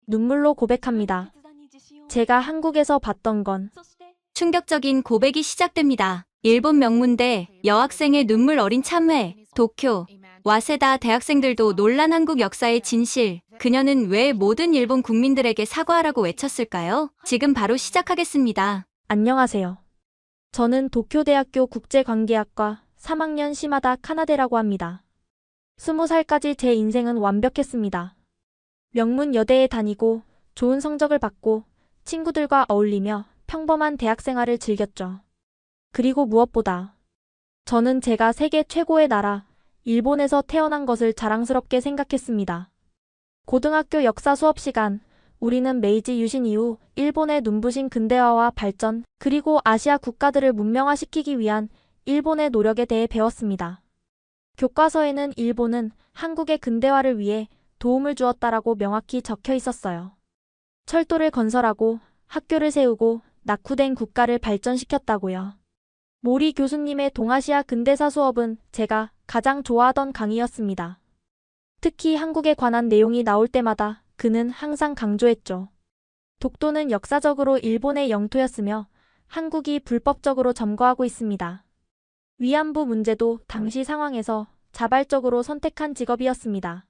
눈물로 고백합니다. 제가 한국에서 봤던 건 충격적인 고백이 시작됩니다. 일본 명문대 여학생의 눈물 어린 참회, 도쿄, 와세다 대학생들도 놀란 한국 역사의 진실. 그녀는 왜 모든 일본 국민들에게 사과하라고 외쳤을까요? 지금 바로 시작하겠습니다. 안녕하세요. 저는 도쿄대학교 국제관계학과 3학년 시마다 카나데라고 합니다. 20살까지 제 인생은 완벽했습니다. 명문 여대에 다니고 좋은 성적을 받고 친구들과 어울리며 평범한 대학 생활을 즐겼죠. 그리고 무엇보다 저는 제가 세계 최고의 나라, 일본에서 태어난 것을 자랑스럽게 생각했습니다. 고등학교 역사 수업 시간, 우리는 메이지 유신 이후 일본의 눈부신 근대화와 발전, 그리고 아시아 국가들을 문명화시키기 위한 일본의 노력에 대해 배웠습니다. 교과서에는 일본은 한국의 근대화를 위해 도움을 주었다라고 명확히 적혀 있었어요. 철도를 건설하고 학교를 세우고 낙후된 국가를 발전시켰다고요. 모리 교수님의 동아시아 근대사 수업은 제가 가장 좋아하던 강의였습니다. 특히 한국에 관한 내용이 나올 때마다 그는 항상 강조했죠. 독도는 역사적으로 일본의 영토였으며 한국이 불법적으로 점거하고 있습니다. 위안부 문제도 당시 상황에서 자발적으로 선택한 직업이었습니다.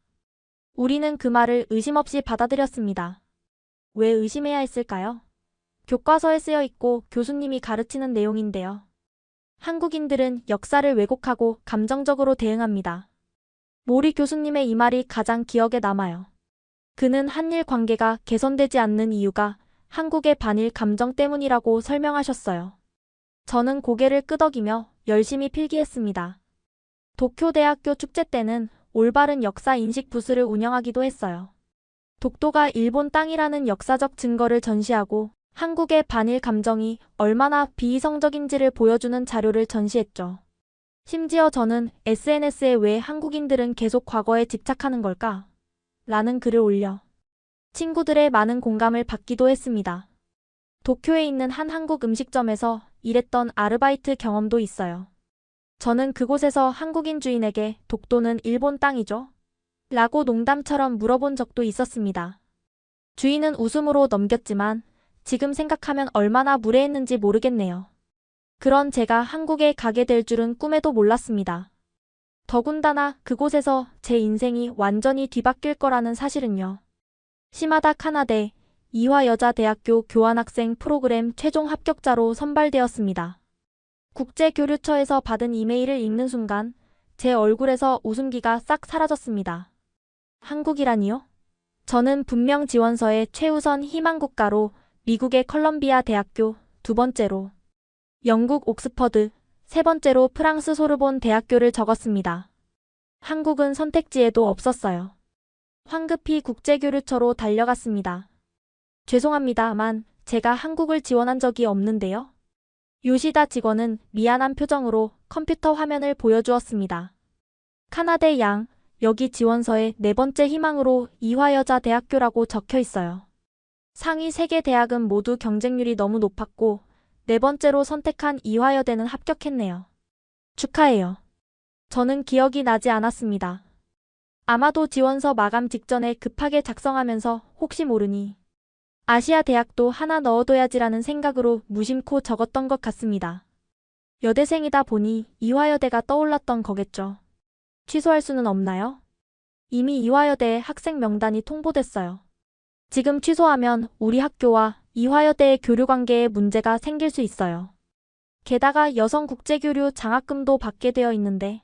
우리는 그 말을 의심 없이 받아들였습니다. 왜 의심해야 했을까요? 교과서에 쓰여 있고 교수님이 가르치는 내용인데요. 한국인들은 역사를 왜곡하고 감정적으로 대응합니다. 모리 교수님의 이 말이 가장 기억에 남아요. 그는 한일 관계가 개선되지 않는 이유가 한국의 반일 감정 때문이라고 설명하셨어요. 저는 고개를 끄덕이며 열심히 필기했습니다. 도쿄대학교 축제 때는 올바른 역사 인식 부스를 운영하기도 했어요. 독도가 일본 땅이라는 역사적 증거를 전시하고 한국의 반일 감정이 얼마나 비이성적인지를 보여주는 자료를 전시했죠. 심지어 저는 SNS에 왜 한국인들은 계속 과거에 집착하는 걸까? 라는 글을 올려 친구들의 많은 공감을 받기도 했습니다. 도쿄에 있는 한 한국 음식점에서 일했던 아르바이트 경험도 있어요. 저는 그곳에서 한국인 주인에게 독도는 일본 땅이죠? 라고 농담처럼 물어본 적도 있었습니다. 주인은 웃음으로 넘겼지만 지금 생각하면 얼마나 무례했는지 모르겠네요. 그런 제가 한국에 가게 될 줄은 꿈에도 몰랐습니다. 더군다나 그곳에서 제 인생이 완전히 뒤바뀔 거라는 사실은요. 시마다 카나데 이화여자대학교 교환학생 프로그램 최종 합격자로 선발되었습니다. 국제교류처에서 받은 이메일을 읽는 순간 제 얼굴에서 웃음기가 싹 사라졌습니다. 한국이라니요? 저는 분명 지원서에 최우선 희망국가로 미국의 컬럼비아 대학교, 두 번째로 영국 옥스퍼드, 세 번째로 프랑스 소르본 대학교를 적었습니다. 한국은 선택지에도 없었어요. 황급히 국제교류처로 달려갔습니다. 죄송합니다만 제가 한국을 지원한 적이 없는데요. 요시다 직원은 미안한 표정으로 컴퓨터 화면을 보여주었습니다. 카나데 양, 여기 지원서에 네 번째 희망으로 이화여자대학교라고 적혀 있어요. 상위 3개 대학은 모두 경쟁률이 너무 높았고 네 번째로 선택한 이화여대는 합격했네요. 축하해요. 저는 기억이 나지 않았습니다. 아마도 지원서 마감 직전에 급하게 작성하면서 혹시 모르니 아시아 대학도 하나 넣어둬야지라는 생각으로 무심코 적었던 것 같습니다. 여대생이다 보니 이화여대가 떠올랐던 거겠죠. 취소할 수는 없나요? 이미 이화여대의 학생 명단이 통보됐어요. 지금 취소하면 우리 학교와 이화여대의 교류 관계에 문제가 생길 수 있어요. 게다가 여성 국제교류 장학금도 받게 되어 있는데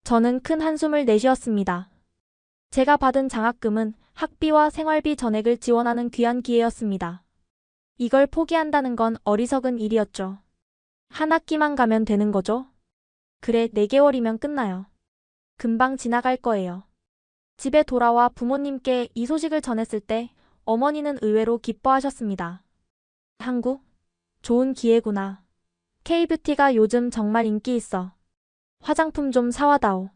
저는 큰 한숨을 내쉬었습니다. 제가 받은 장학금은 학비와 생활비 전액을 지원하는 귀한 기회였습니다. 이걸 포기한다는 건 어리석은 일이었죠. 한 학기만 가면 되는 거죠? 그래, 4개월이면 끝나요. 금방 지나갈 거예요. 집에 돌아와 부모님께 이 소식을 전했을 때 어머니는 의외로 기뻐하셨습니다. 한국? 좋은 기회구나. K뷰티가 요즘 정말 인기 있어. 화장품 좀 사와다오.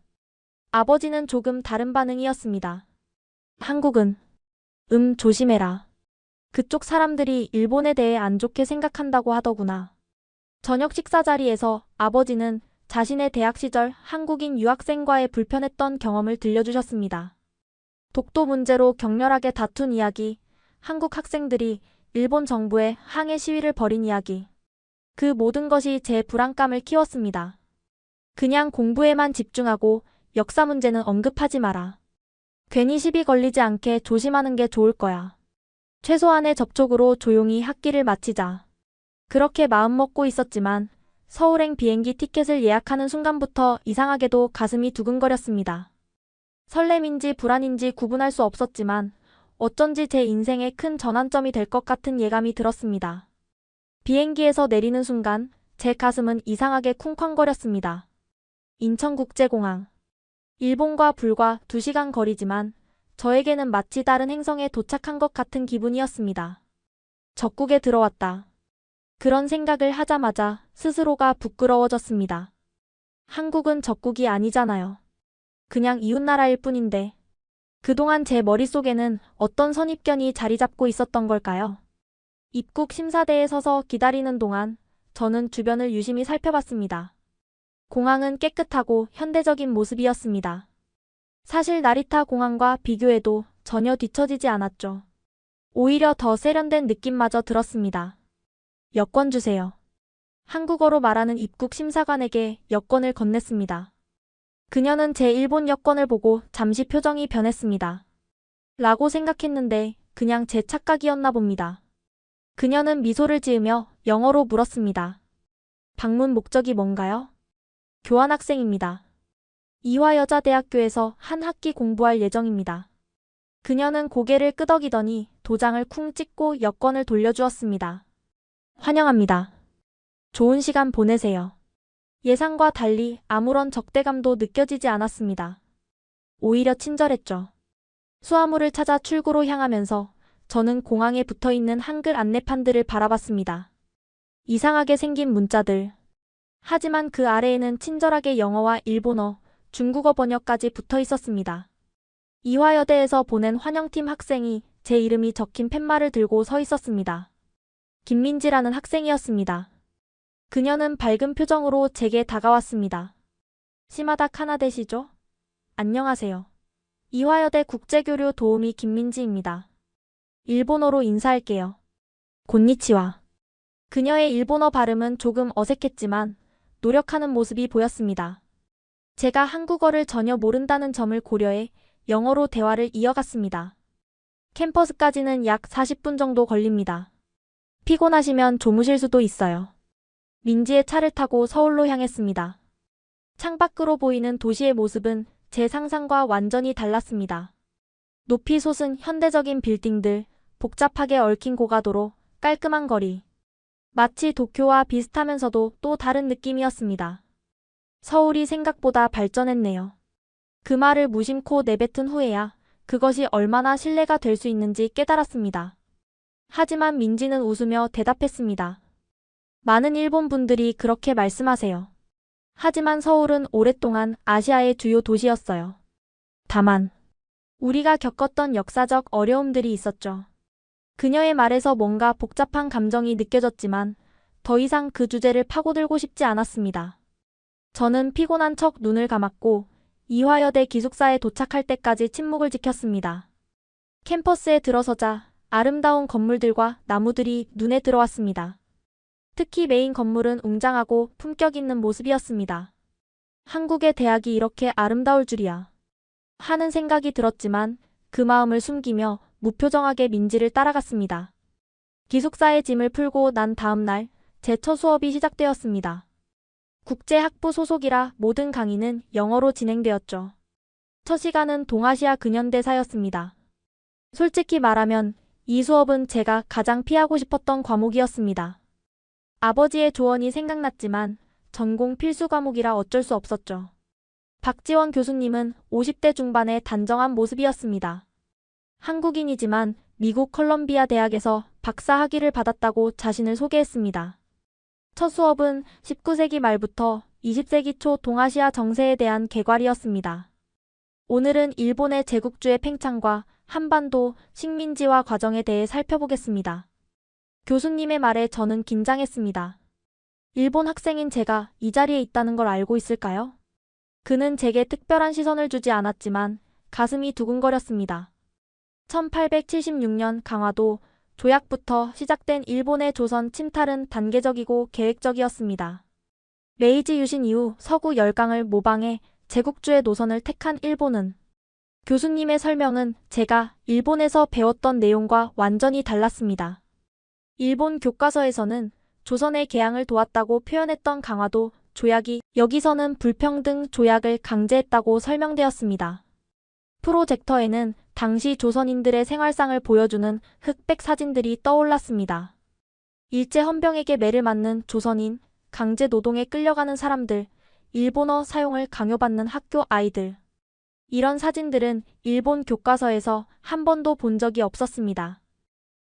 아버지는 조금 다른 반응이었습니다. 한국은? 조심해라. 그쪽 사람들이 일본에 대해 안 좋게 생각한다고 하더구나. 저녁 식사 자리에서 아버지는 자신의 대학 시절 한국인 유학생과의 불편했던 경험을 들려주셨습니다. 독도 문제로 격렬하게 다툰 이야기, 한국 학생들이 일본 정부에 항해 시위를 벌인 이야기. 그 모든 것이 제 불안감을 키웠습니다. 그냥 공부에만 집중하고 역사 문제는 언급하지 마라. 괜히 시비 걸리지 않게 조심하는 게 좋을 거야. 최소한의 접촉으로 조용히 학기를 마치자. 그렇게 마음먹고 있었지만 서울행 비행기 티켓을 예약하는 순간부터 이상하게도 가슴이 두근거렸습니다. 설렘인지 불안인지 구분할 수 없었지만 어쩐지 제 인생의 큰 전환점이 될 것 같은 예감이 들었습니다. 비행기에서 내리는 순간 제 가슴은 이상하게 쿵쾅거렸습니다. 인천국제공항. 일본과 불과 2시간 거리지만 저에게는 마치 다른 행성에 도착한 것 같은 기분이었습니다. 적국에 들어왔다. 그런 생각을 하자마자 스스로가 부끄러워졌습니다. 한국은 적국이 아니잖아요. 그냥 이웃나라일 뿐인데 그동안 제 머릿속에는 어떤 선입견이 자리 잡고 있었던 걸까요? 입국 심사대에 서서 기다리는 동안 저는 주변을 유심히 살펴봤습니다. 공항은 깨끗하고 현대적인 모습이었습니다. 사실 나리타 공항과 비교해도 전혀 뒤처지지 않았죠. 오히려 더 세련된 느낌마저 들었습니다. 여권 주세요. 한국어로 말하는 입국 심사관에게 여권을 건넸습니다. 그녀는 제 일본 여권을 보고 잠시 표정이 변했습니다. 라고 생각했는데 그냥 제 착각이었나 봅니다. 그녀는 미소를 지으며 영어로 물었습니다. 방문 목적이 뭔가요? 교환학생입니다. 이화여자대학교에서 한 학기 공부할 예정입니다. 그녀는 고개를 끄덕이더니 도장을 쿵 찍고 여권을 돌려주었습니다. 환영합니다. 좋은 시간 보내세요. 예상과 달리 아무런 적대감도 느껴지지 않았습니다. 오히려 친절했죠. 수화물을 찾아 출구로 향하면서 저는 공항에 붙어있는 한글 안내판들을 바라봤습니다. 이상하게 생긴 문자들. 하지만 그 아래에는 친절하게 영어와 일본어, 중국어 번역까지 붙어 있었습니다. 이화여대에서 보낸 환영팀 학생이 제 이름이 적힌 팻말을 들고 서 있었습니다. 김민지라는 학생이었습니다. 그녀는 밝은 표정으로 제게 다가왔습니다. 시마다 카나데시죠? 안녕하세요. 이화여대 국제교류 도우미 김민지입니다. 일본어로 인사할게요. 곤니치와. 그녀의 일본어 발음은 조금 어색했지만 노력하는 모습이 보였습니다. 제가 한국어를 전혀 모른다는 점을 고려해 영어로 대화를 이어갔습니다. 캠퍼스까지는 약 40분 정도 걸립니다. 피곤하시면 조무실 수도 있어요. 민지의 차를 타고 서울로 향했습니다. 창밖으로 보이는 도시의 모습은 제 상상과 완전히 달랐습니다. 높이 솟은 현대적인 빌딩들, 복잡하게 얽힌 고가도로, 깔끔한 거리. 마치 도쿄와 비슷하면서도 또 다른 느낌이었습니다. 서울이 생각보다 발전했네요. 그 말을 무심코 내뱉은 후에야 그것이 얼마나 신뢰가 될 수 있는지 깨달았습니다. 하지만 민지는 웃으며 대답했습니다. 많은 일본 분들이 그렇게 말씀하세요. 하지만 서울은 오랫동안 아시아의 주요 도시였어요. 다만 우리가 겪었던 역사적 어려움들이 있었죠. 그녀의 말에서 뭔가 복잡한 감정이 느껴졌지만 더 이상 그 주제를 파고들고 싶지 않았습니다. 저는 피곤한 척 눈을 감았고 이화여대 기숙사에 도착할 때까지 침묵을 지켰습니다. 캠퍼스에 들어서자 아름다운 건물들과 나무들이 눈에 들어왔습니다. 특히 메인 건물은 웅장하고 품격 있는 모습이었습니다. 한국의 대학이 이렇게 아름다울 줄이야. 하는 생각이 들었지만 그 마음을 숨기며 무표정하게 민지를 따라갔습니다. 기숙사의 짐을 풀고 난 다음 날 제 첫 수업이 시작되었습니다. 국제학부 소속이라 모든 강의는 영어로 진행되었죠. 첫 시간은 동아시아 근현대사였습니다. 솔직히 말하면 이 수업은 제가 가장 피하고 싶었던 과목이었습니다. 아버지의 조언이 생각났지만 전공 필수 과목이라 어쩔 수 없었죠. 박지원 교수님은 50대 중반의 단정한 모습이었습니다. 한국인이지만 미국 컬럼비아 대학에서 박사 학위를 받았다고 자신을 소개했습니다. 첫 수업은 19세기 말부터 20세기 초 동아시아 정세에 대한 개괄이었습니다. 오늘은 일본의 제국주의 팽창과 한반도 식민지화 과정에 대해 살펴보겠습니다. 교수님의 말에 저는 긴장했습니다. 일본 학생인 제가 이 자리에 있다는 걸 알고 있을까요? 그는 제게 특별한 시선을 주지 않았지만 가슴이 두근거렸습니다. 1876년 강화도 조약부터 시작된 일본의 조선 침탈은 단계적이고 계획적이었습니다. 메이지 유신 이후 서구 열강을 모방해 제국주의 노선을 택한 일본은 교수님의 설명은 제가 일본에서 배웠던 내용과 완전히 달랐습니다. 일본 교과서에서는 조선의 개항을 도왔다고 표현했던 강화도 조약이 여기서는 불평등 조약을 강제했다고 설명되었습니다. 프로젝터에는 당시 조선인들의 생활상을 보여주는 흑백 사진들이 떠올랐습니다. 일제 헌병에게 매를 맞는 조선인, 강제 노동에 끌려가는 사람들, 일본어 사용을 강요받는 학교 아이들. 이런 사진들은 일본 교과서에서 한 번도 본 적이 없었습니다.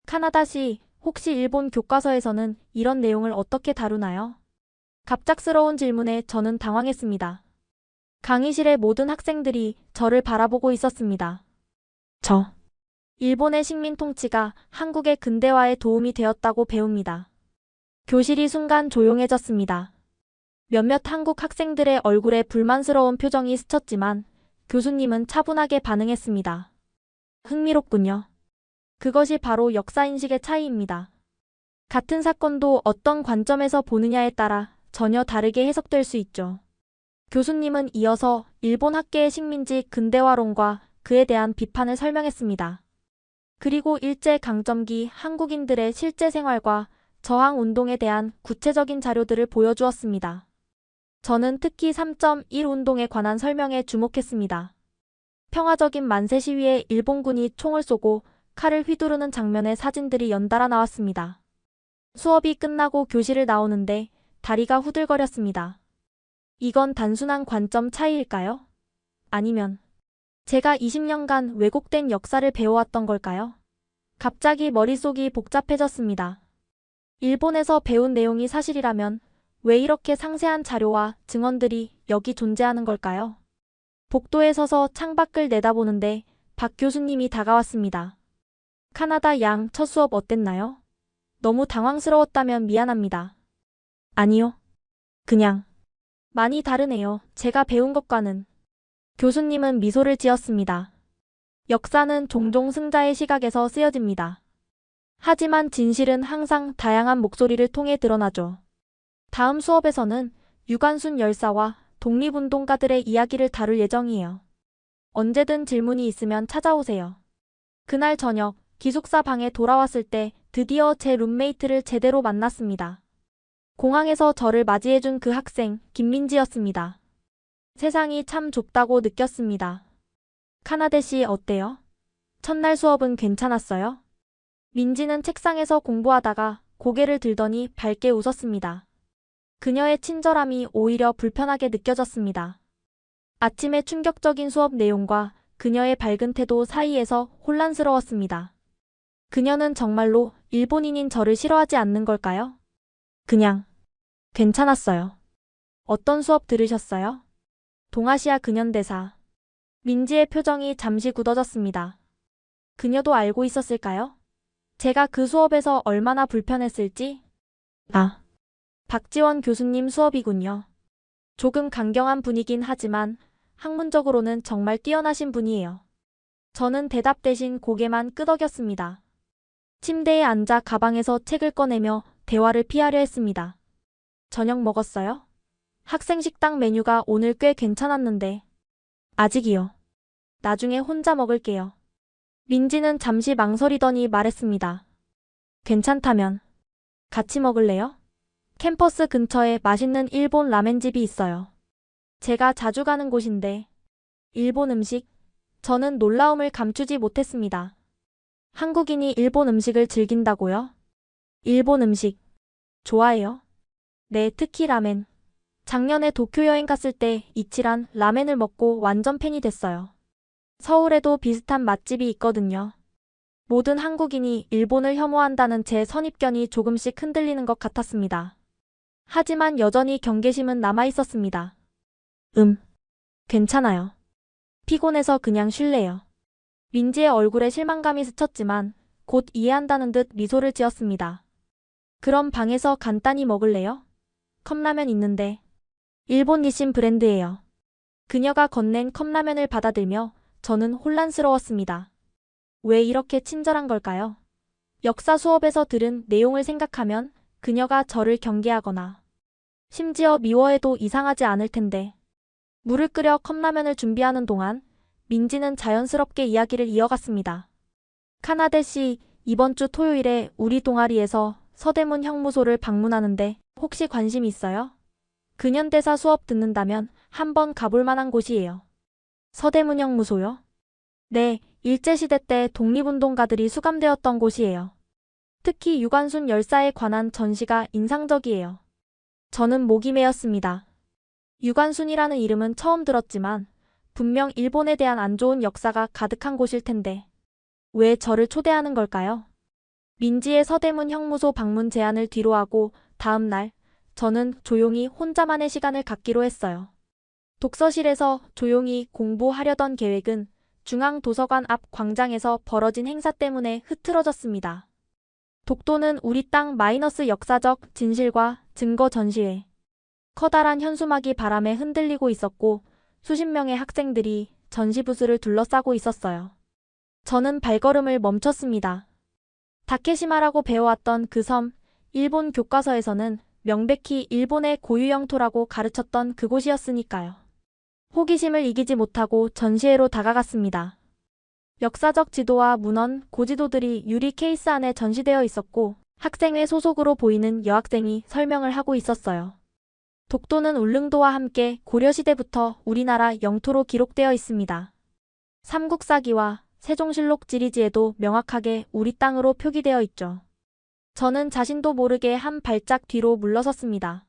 카나다시, 혹시 일본 교과서에서는 이런 내용을 어떻게 다루나요? 갑작스러운 질문에 저는 당황했습니다. 강의실의 모든 학생들이 저를 바라보고 있었습니다. 일본의 식민 통치가 한국의 근대화에 도움이 되었다고 배웁니다. 교실이 순간 조용해졌습니다. 몇몇 한국 학생들의 얼굴에 불만스러운 표정이 스쳤지만 교수님은 차분하게 반응했습니다. 흥미롭군요. 그것이 바로 역사인식의 차이입니다. 같은 사건도 어떤 관점에서 보느냐에 따라 전혀 다르게 해석될 수 있죠. 교수님은 이어서 일본 학계의 식민지 근대화론과 그에 대한 비판을 설명했습니다. 그리고 일제강점기 한국인들의 실제 생활과 저항운동에 대한 구체적인 자료들을 보여주었습니다. 저는 특히 3.1 운동에 관한 설명에 주목했습니다. 평화적인 만세 시위에 일본군이 총을 쏘고 칼을 휘두르는 장면의 사진들이 연달아 나왔습니다. 수업이 끝나고 교실을 나오는데 다리가 후들거렸습니다. 이건 단순한 관점 차이일까요? 아니면 제가 20년간 왜곡된 역사를 배워왔던 걸까요? 갑자기 머릿속이 복잡해졌습니다. 일본에서 배운 내용이 사실이라면 왜 이렇게 상세한 자료와 증언들이 여기 존재하는 걸까요? 복도에 서서 창밖을 내다보는데 박 교수님이 다가왔습니다. 카나다 양 첫 수업 어땠나요? 너무 당황스러웠다면 미안합니다. 아니요. 그냥 많이 다르네요. 제가 배운 것과는. 교수님은 미소를 지었습니다. 역사는 종종 승자의 시각에서 쓰여집니다. 하지만 진실은 항상 다양한 목소리를 통해 드러나죠. 다음 수업에서는 유관순 열사와 독립운동가들의 이야기를 다룰 예정이에요. 언제든 질문이 있으면 찾아오세요. 그날 저녁 기숙사 방에 돌아왔을 때 드디어 제 룸메이트를 제대로 만났습니다. 공항에서 저를 맞이해준 그 학생 김민지였습니다. 세상이 참 좁다고 느꼈습니다. 카나데 씨 어때요? 첫날 수업은 괜찮았어요? 민지는 책상에서 공부하다가 고개를 들더니 밝게 웃었습니다. 그녀의 친절함이 오히려 불편하게 느껴졌습니다. 아침의 충격적인 수업 내용과 그녀의 밝은 태도 사이에서 혼란스러웠습니다. 그녀는 정말로 일본인인 저를 싫어하지 않는 걸까요? 그냥 괜찮았어요. 어떤 수업 들으셨어요? 동아시아 근현대사. 민지의 표정이 잠시 굳어졌습니다. 그녀도 알고 있었을까요? 제가 그 수업에서 얼마나 불편했을지? 박지원 교수님 수업이군요. 조금 강경한 분이긴 하지만 학문적으로는 정말 뛰어나신 분이에요. 저는 대답 대신 고개만 끄덕였습니다. 침대에 앉아 가방에서 책을 꺼내며 대화를 피하려 했습니다. 저녁 먹었어요? 학생 식당 메뉴가 오늘 꽤 괜찮았는데. 아직이요. 나중에 혼자 먹을게요. 민지는 잠시 망설이더니 말했습니다. 괜찮다면 같이 먹을래요? 캠퍼스 근처에 맛있는 일본 라멘집이 있어요. 제가 자주 가는 곳인데. 일본 음식? 저는 놀라움을 감추지 못했습니다. 한국인이 일본 음식을 즐긴다고요? 일본 음식 좋아해요? 네, 특히 라멘. 작년에 도쿄 여행 갔을 때 이치란 라멘을 먹고 완전 팬이 됐어요. 서울에도 비슷한 맛집이 있거든요. 모든 한국인이 일본을 혐오한다는 제 선입견이 조금씩 흔들리는 것 같았습니다. 하지만 여전히 경계심은 남아있었습니다. 괜찮아요. 피곤해서 그냥 쉴래요. 민지의 얼굴에 실망감이 스쳤지만 곧 이해한다는 듯 미소를 지었습니다. 그럼 방에서 간단히 먹을래요? 컵라면 있는데. 일본 니신 브랜드예요. 그녀가 건넨 컵라면을 받아들며 저는 혼란스러웠습니다. 왜 이렇게 친절한 걸까요? 역사 수업에서 들은 내용을 생각하면 그녀가 저를 경계하거나 심지어 미워해도 이상하지 않을 텐데. 물을 끓여 컵라면을 준비하는 동안 민지는 자연스럽게 이야기를 이어갔습니다. 카나데 씨, 이번 주 토요일에 우리 동아리에서 서대문 형무소를 방문하는데 혹시 관심 있어요? 근현대사 수업 듣는다면 한번 가볼 만한 곳이에요. 서대문 형무소요? 네, 일제시대 때 독립운동가들이 수감되었던 곳이에요. 특히 유관순 열사에 관한 전시가 인상적이에요. 저는 목이 메었습니다. 유관순이라는 이름은 처음 들었지만 분명 일본에 대한 안 좋은 역사가 가득한 곳일 텐데 왜 저를 초대하는 걸까요? 민지의 서대문 형무소 방문 제안을 뒤로하고 다음 날 저는 조용히 혼자만의 시간을 갖기로 했어요. 독서실에서 조용히 공부하려던 계획은 중앙도서관 앞 광장에서 벌어진 행사 때문에 흐트러졌습니다. 독도는 우리 땅 마이너스 역사적 진실과 증거 전시회. 커다란 현수막이 바람에 흔들리고 있었고 수십 명의 학생들이 전시부스를 둘러싸고 있었어요. 저는 발걸음을 멈췄습니다. 다케시마라고 배워왔던 그 섬, 일본 교과서에서는 명백히 일본의 고유 영토라고 가르쳤던 그곳이었으니까요. 호기심을 이기지 못하고 전시회로 다가갔습니다. 역사적 지도와 문헌, 고지도들이 유리 케이스 안에 전시되어 있었고 학생회 소속으로 보이는 여학생이 설명을 하고 있었어요. 독도는 울릉도와 함께 고려시대부터 우리나라 영토로 기록되어 있습니다. 삼국사기와 세종실록 지리지에도 명확하게 우리 땅으로 표기되어 있죠. 저는 자신도 모르게 한 발짝 뒤로 물러섰습니다.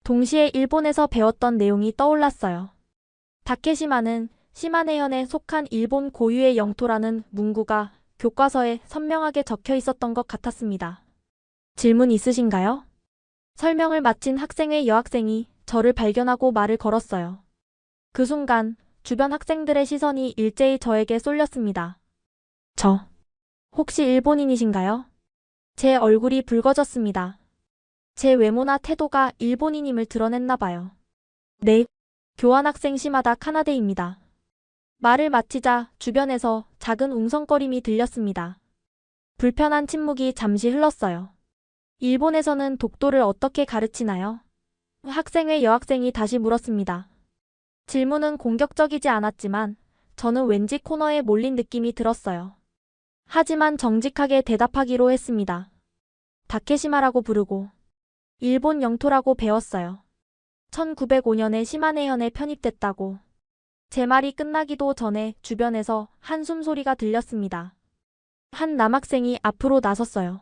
동시에 일본에서 배웠던 내용이 떠올랐어요. 다케시마는 시마네현에 속한 일본 고유의 영토라는 문구가 교과서에 선명하게 적혀 있었던 것 같았습니다. 질문 있으신가요? 설명을 마친 학생회 여학생이 저를 발견하고 말을 걸었어요. 그 순간 주변 학생들의 시선이 일제히 저에게 쏠렸습니다. 저, 혹시 일본인이신가요? 제 얼굴이 붉어졌습니다. 제 외모나 태도가 일본인임을 드러냈나 봐요. 네, 교환학생 시마다 카나데입니다. 말을 마치자 주변에서 작은 웅성거림이 들렸습니다. 불편한 침묵이 잠시 흘렀어요. 일본에서는 독도를 어떻게 가르치나요? 학생회 여학생이 다시 물었습니다. 질문은 공격적이지 않았지만 저는 왠지 코너에 몰린 느낌이 들었어요. 하지만 정직하게 대답하기로 했습니다. 다케시마라고 부르고 일본 영토라고 배웠어요. 1905년에 시마네현에 편입됐다고. 제 말이 끝나기도 전에 주변에서 한숨 소리가 들렸습니다. 한 남학생이 앞으로 나섰어요.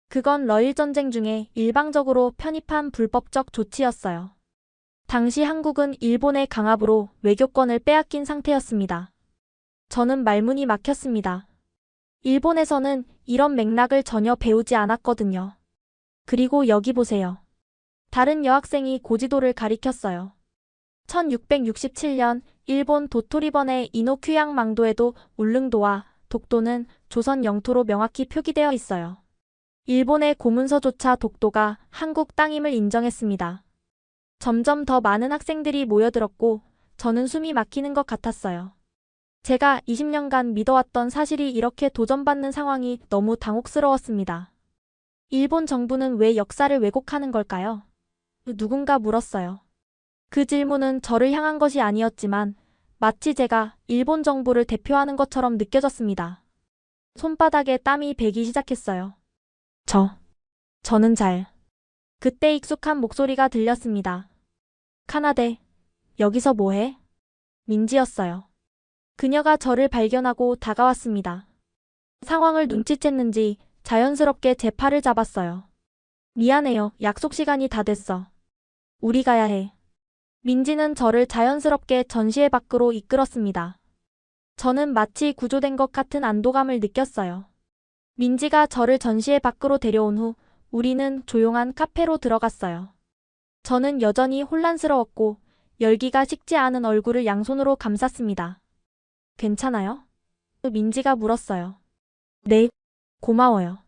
그건 러일전쟁 중에 일방적으로 편입한 불법적 조치였어요. 당시 한국은 일본의 강압으로 외교권을 빼앗긴 상태였습니다. 저는 말문이 막혔습니다. 일본에서는 이런 맥락을 전혀 배우지 않았거든요. 그리고 여기 보세요. 다른 여학생이 고지도를 가리켰어요. 1667년 일본 도토리번의 이노큐양 망도에도 울릉도와 독도는 조선 영토로 명확히 표기되어 있어요. 일본의 고문서조차 독도가 한국 땅임을 인정했습니다. 점점 더 많은 학생들이 모여들었고 저는 숨이 막히는 것 같았어요. 제가 20년간 믿어왔던 사실이 이렇게 도전받는 상황이 너무 당혹스러웠습니다. 일본 정부는 왜 역사를 왜곡하는 걸까요? 누군가 물었어요. 그 질문은 저를 향한 것이 아니었지만 마치 제가 일본 정부를 대표하는 것처럼 느껴졌습니다. 손바닥에 땀이 배기 시작했어요. 저는 그때 익숙한 목소리가 들렸습니다. 카나데, 여기서 뭐해? 민지였어요. 그녀가 저를 발견하고 다가왔습니다. 상황을 눈치챘는지 자연스럽게 제 팔을 잡았어요. 미안해요. 약속 시간이 다 됐어. 우리 가야 해. 민지는 저를 자연스럽게 전시회 밖으로 이끌었습니다. 저는 마치 구조된 것 같은 안도감을 느꼈어요. 민지가 저를 전시회 밖으로 데려온 후 우리는 조용한 카페로 들어갔어요. 저는 여전히 혼란스러웠고 열기가 식지 않은 얼굴을 양손으로 감쌌습니다. 괜찮아요? 민지가 물었어요. 네, 고마워요.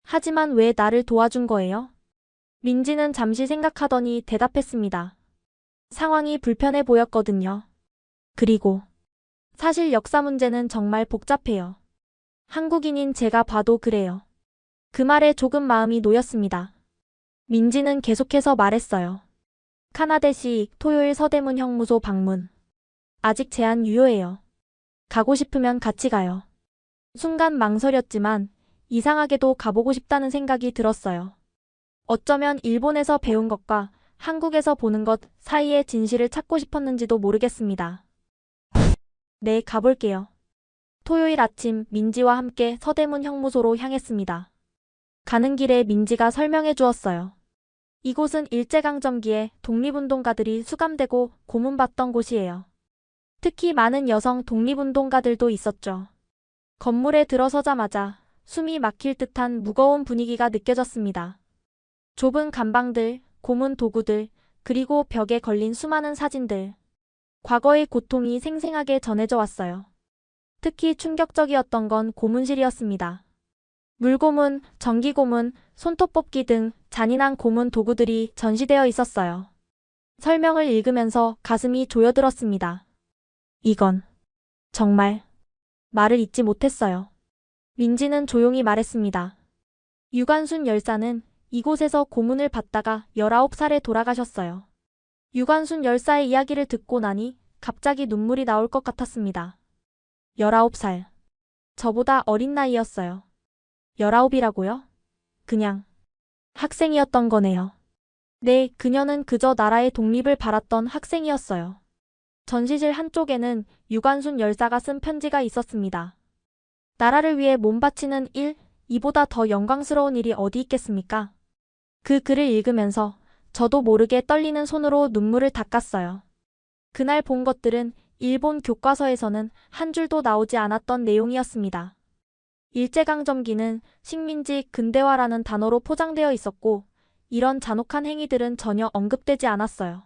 하지만 왜 나를 도와준 거예요? 민지는 잠시 생각하더니 대답했습니다. 상황이 불편해 보였거든요. 그리고 사실 역사 문제는 정말 복잡해요. 한국인인 제가 봐도 그래요. 그 말에 조금 마음이 놓였습니다. 민지는 계속해서 말했어요. 카나데시 토요일 서대문 형무소 방문. 아직 제한 유효해요. 가고 싶으면 같이 가요. 순간 망설였지만 이상하게도 가보고 싶다는 생각이 들었어요. 어쩌면 일본에서 배운 것과 한국에서 보는 것 사이의 진실을 찾고 싶었는지도 모르겠습니다. 네, 가볼게요. 토요일 아침 민지와 함께 서대문 형무소로 향했습니다. 가는 길에 민지가 설명해 주었어요. 이곳은 일제강점기에 독립운동가들이 수감되고 고문받던 곳이에요. 특히 많은 여성 독립운동가들도 있었죠. 건물에 들어서자마자 숨이 막힐 듯한 무거운 분위기가 느껴졌습니다. 좁은 간방들, 고문 도구들, 그리고 벽에 걸린 수많은 사진들. 과거의 고통이 생생하게 전해져 왔어요. 특히 충격적이었던 건 고문실이었습니다. 물고문, 전기고문, 손톱뽑기 등 잔인한 고문 도구들이 전시되어 있었어요. 설명을 읽으면서 가슴이 조여들었습니다. 이건 정말 말을 잇지 못했어요. 민지는 조용히 말했습니다. 유관순 열사는 이곳에서 고문을 받다가 19살에 돌아가셨어요. 유관순 열사의 이야기를 듣고 나니 갑자기 눈물이 나올 것 같았습니다. 19살. 저보다 어린 나이였어요. 19이라고요? 그냥 학생이었던 거네요. 네, 그녀는 그저 나라의 독립을 바랐던 학생이었어요. 전시실 한쪽에는 유관순 열사가 쓴 편지가 있었습니다. 나라를 위해 몸바치는 일, 이보다 더 영광스러운 일이 어디 있겠습니까? 그 글을 읽으면서 저도 모르게 떨리는 손으로 눈물을 닦았어요. 그날 본 것들은 일본 교과서에서는 한 줄도 나오지 않았던 내용이었습니다. 일제강점기는 식민지 근대화라는 단어로 포장되어 있었고 이런 잔혹한 행위들은 전혀 언급되지 않았어요.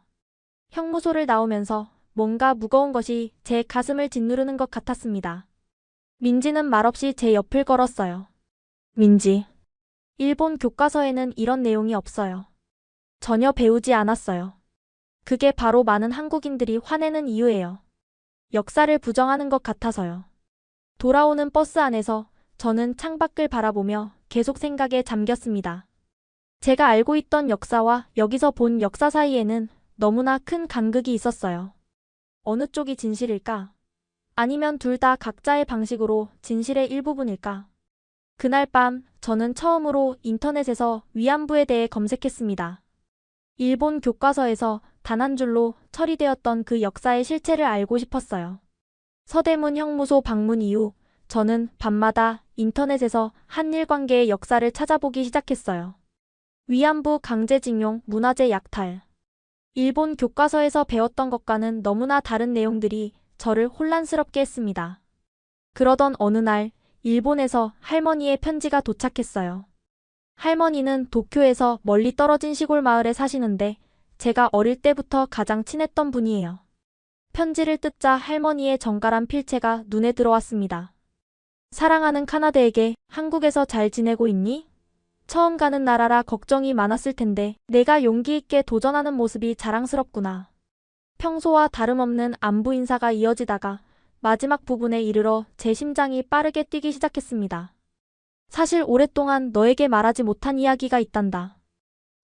형무소를 나오면서 뭔가 무거운 것이 제 가슴을 짓누르는 것 같았습니다. 민지는 말없이 제 옆을 걸었어요. 민지. 일본 교과서에는 이런 내용이 없어요. 전혀 배우지 않았어요. 그게 바로 많은 한국인들이 화내는 이유예요. 역사를 부정하는 것 같아서요. 돌아오는 버스 안에서 저는 창밖을 바라보며 계속 생각에 잠겼습니다. 제가 알고 있던 역사와 여기서 본 역사 사이에는 너무나 큰 간극이 있었어요. 어느 쪽이 진실일까? 아니면 둘 다 각자의 방식으로 진실의 일부분일까? 그날 밤 저는 처음으로 인터넷에서 위안부에 대해 검색했습니다. 일본 교과서에서 단 한 줄로 처리되었던 그 역사의 실체를 알고 싶었어요. 서대문 형무소 방문 이후 저는 밤마다 인터넷에서 한일 관계의 역사를 찾아보기 시작했어요. 위안부 강제징용, 문화재 약탈. 일본 교과서에서 배웠던 것과는 너무나 다른 내용들이 저를 혼란스럽게 했습니다. 그러던 어느 날 일본에서 할머니의 편지가 도착했어요. 할머니는 도쿄에서 멀리 떨어진 시골 마을에 사시는데 제가 어릴 때부터 가장 친했던 분이에요. 편지를 뜯자 할머니의 정갈한 필체가 눈에 들어왔습니다. 사랑하는 카나데에게 한국에서 잘 지내고 있니? 처음 가는 나라라 걱정이 많았을 텐데 내가 용기 있게 도전하는 모습이 자랑스럽구나. 평소와 다름없는 안부 인사가 이어지다가 마지막 부분에 이르러 제 심장이 빠르게 뛰기 시작했습니다. 사실 오랫동안 너에게 말하지 못한 이야기가 있단다.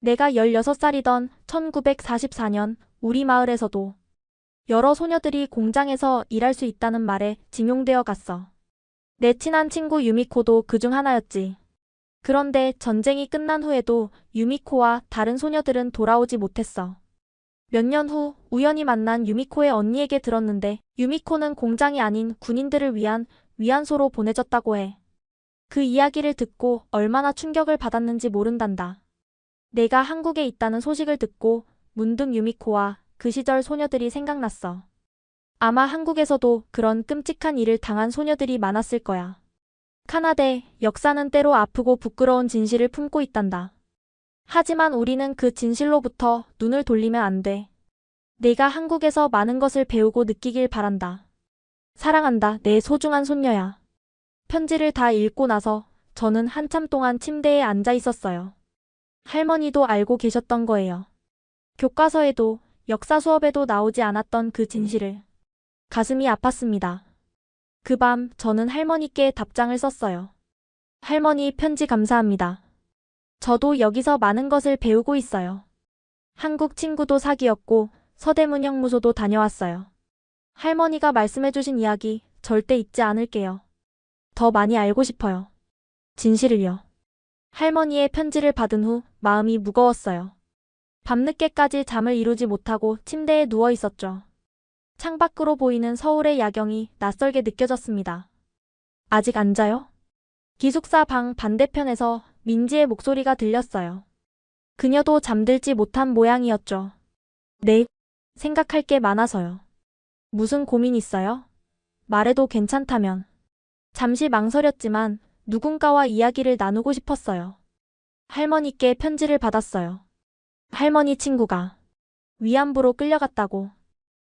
내가 16살이던 1944년 우리 마을에서도 여러 소녀들이 공장에서 일할 수 있다는 말에 징용되어 갔어. 내 친한 친구 유미코도 그중 하나였지. 그런데 전쟁이 끝난 후에도 유미코와 다른 소녀들은 돌아오지 못했어. 몇 년 후 우연히 만난 유미코의 언니에게 들었는데 유미코는 공장이 아닌 군인들을 위한 위안소로 보내졌다고 해. 그 이야기를 듣고 얼마나 충격을 받았는지 모른단다. 내가 한국에 있다는 소식을 듣고 문득 유미코와 그 시절 소녀들이 생각났어. 아마 한국에서도 그런 끔찍한 일을 당한 소녀들이 많았을 거야. 카나데, 역사는 때로 아프고 부끄러운 진실을 품고 있단다. 하지만 우리는 그 진실로부터 눈을 돌리면 안 돼. 내가 한국에서 많은 것을 배우고 느끼길 바란다. 사랑한다, 내 소중한 손녀야. 편지를 다 읽고 나서 저는 한참 동안 침대에 앉아 있었어요. 할머니도 알고 계셨던 거예요. 교과서에도 역사 수업에도 나오지 않았던 그 진실을. 가슴이 아팠습니다. 그 밤 저는 할머니께 답장을 썼어요. 할머니 편지 감사합니다. 저도 여기서 많은 것을 배우고 있어요. 한국 친구도 사귀었고 서대문 형무소도 다녀왔어요. 할머니가 말씀해주신 이야기 절대 잊지 않을게요. 더 많이 알고 싶어요. 진실을요. 할머니의 편지를 받은 후 마음이 무거웠어요. 밤늦게까지 잠을 이루지 못하고 침대에 누워 있었죠. 창밖으로 보이는 서울의 야경이 낯설게 느껴졌습니다. 아직 안 자요? 기숙사 방 반대편에서 민지의 목소리가 들렸어요. 그녀도 잠들지 못한 모양이었죠. 네, 생각할 게 많아서요. 무슨 고민 있어요? 말해도 괜찮다면. 잠시 망설였지만 누군가와 이야기를 나누고 싶었어요. 할머니께 편지를 받았어요. 할머니 친구가 위안부로 끌려갔다고.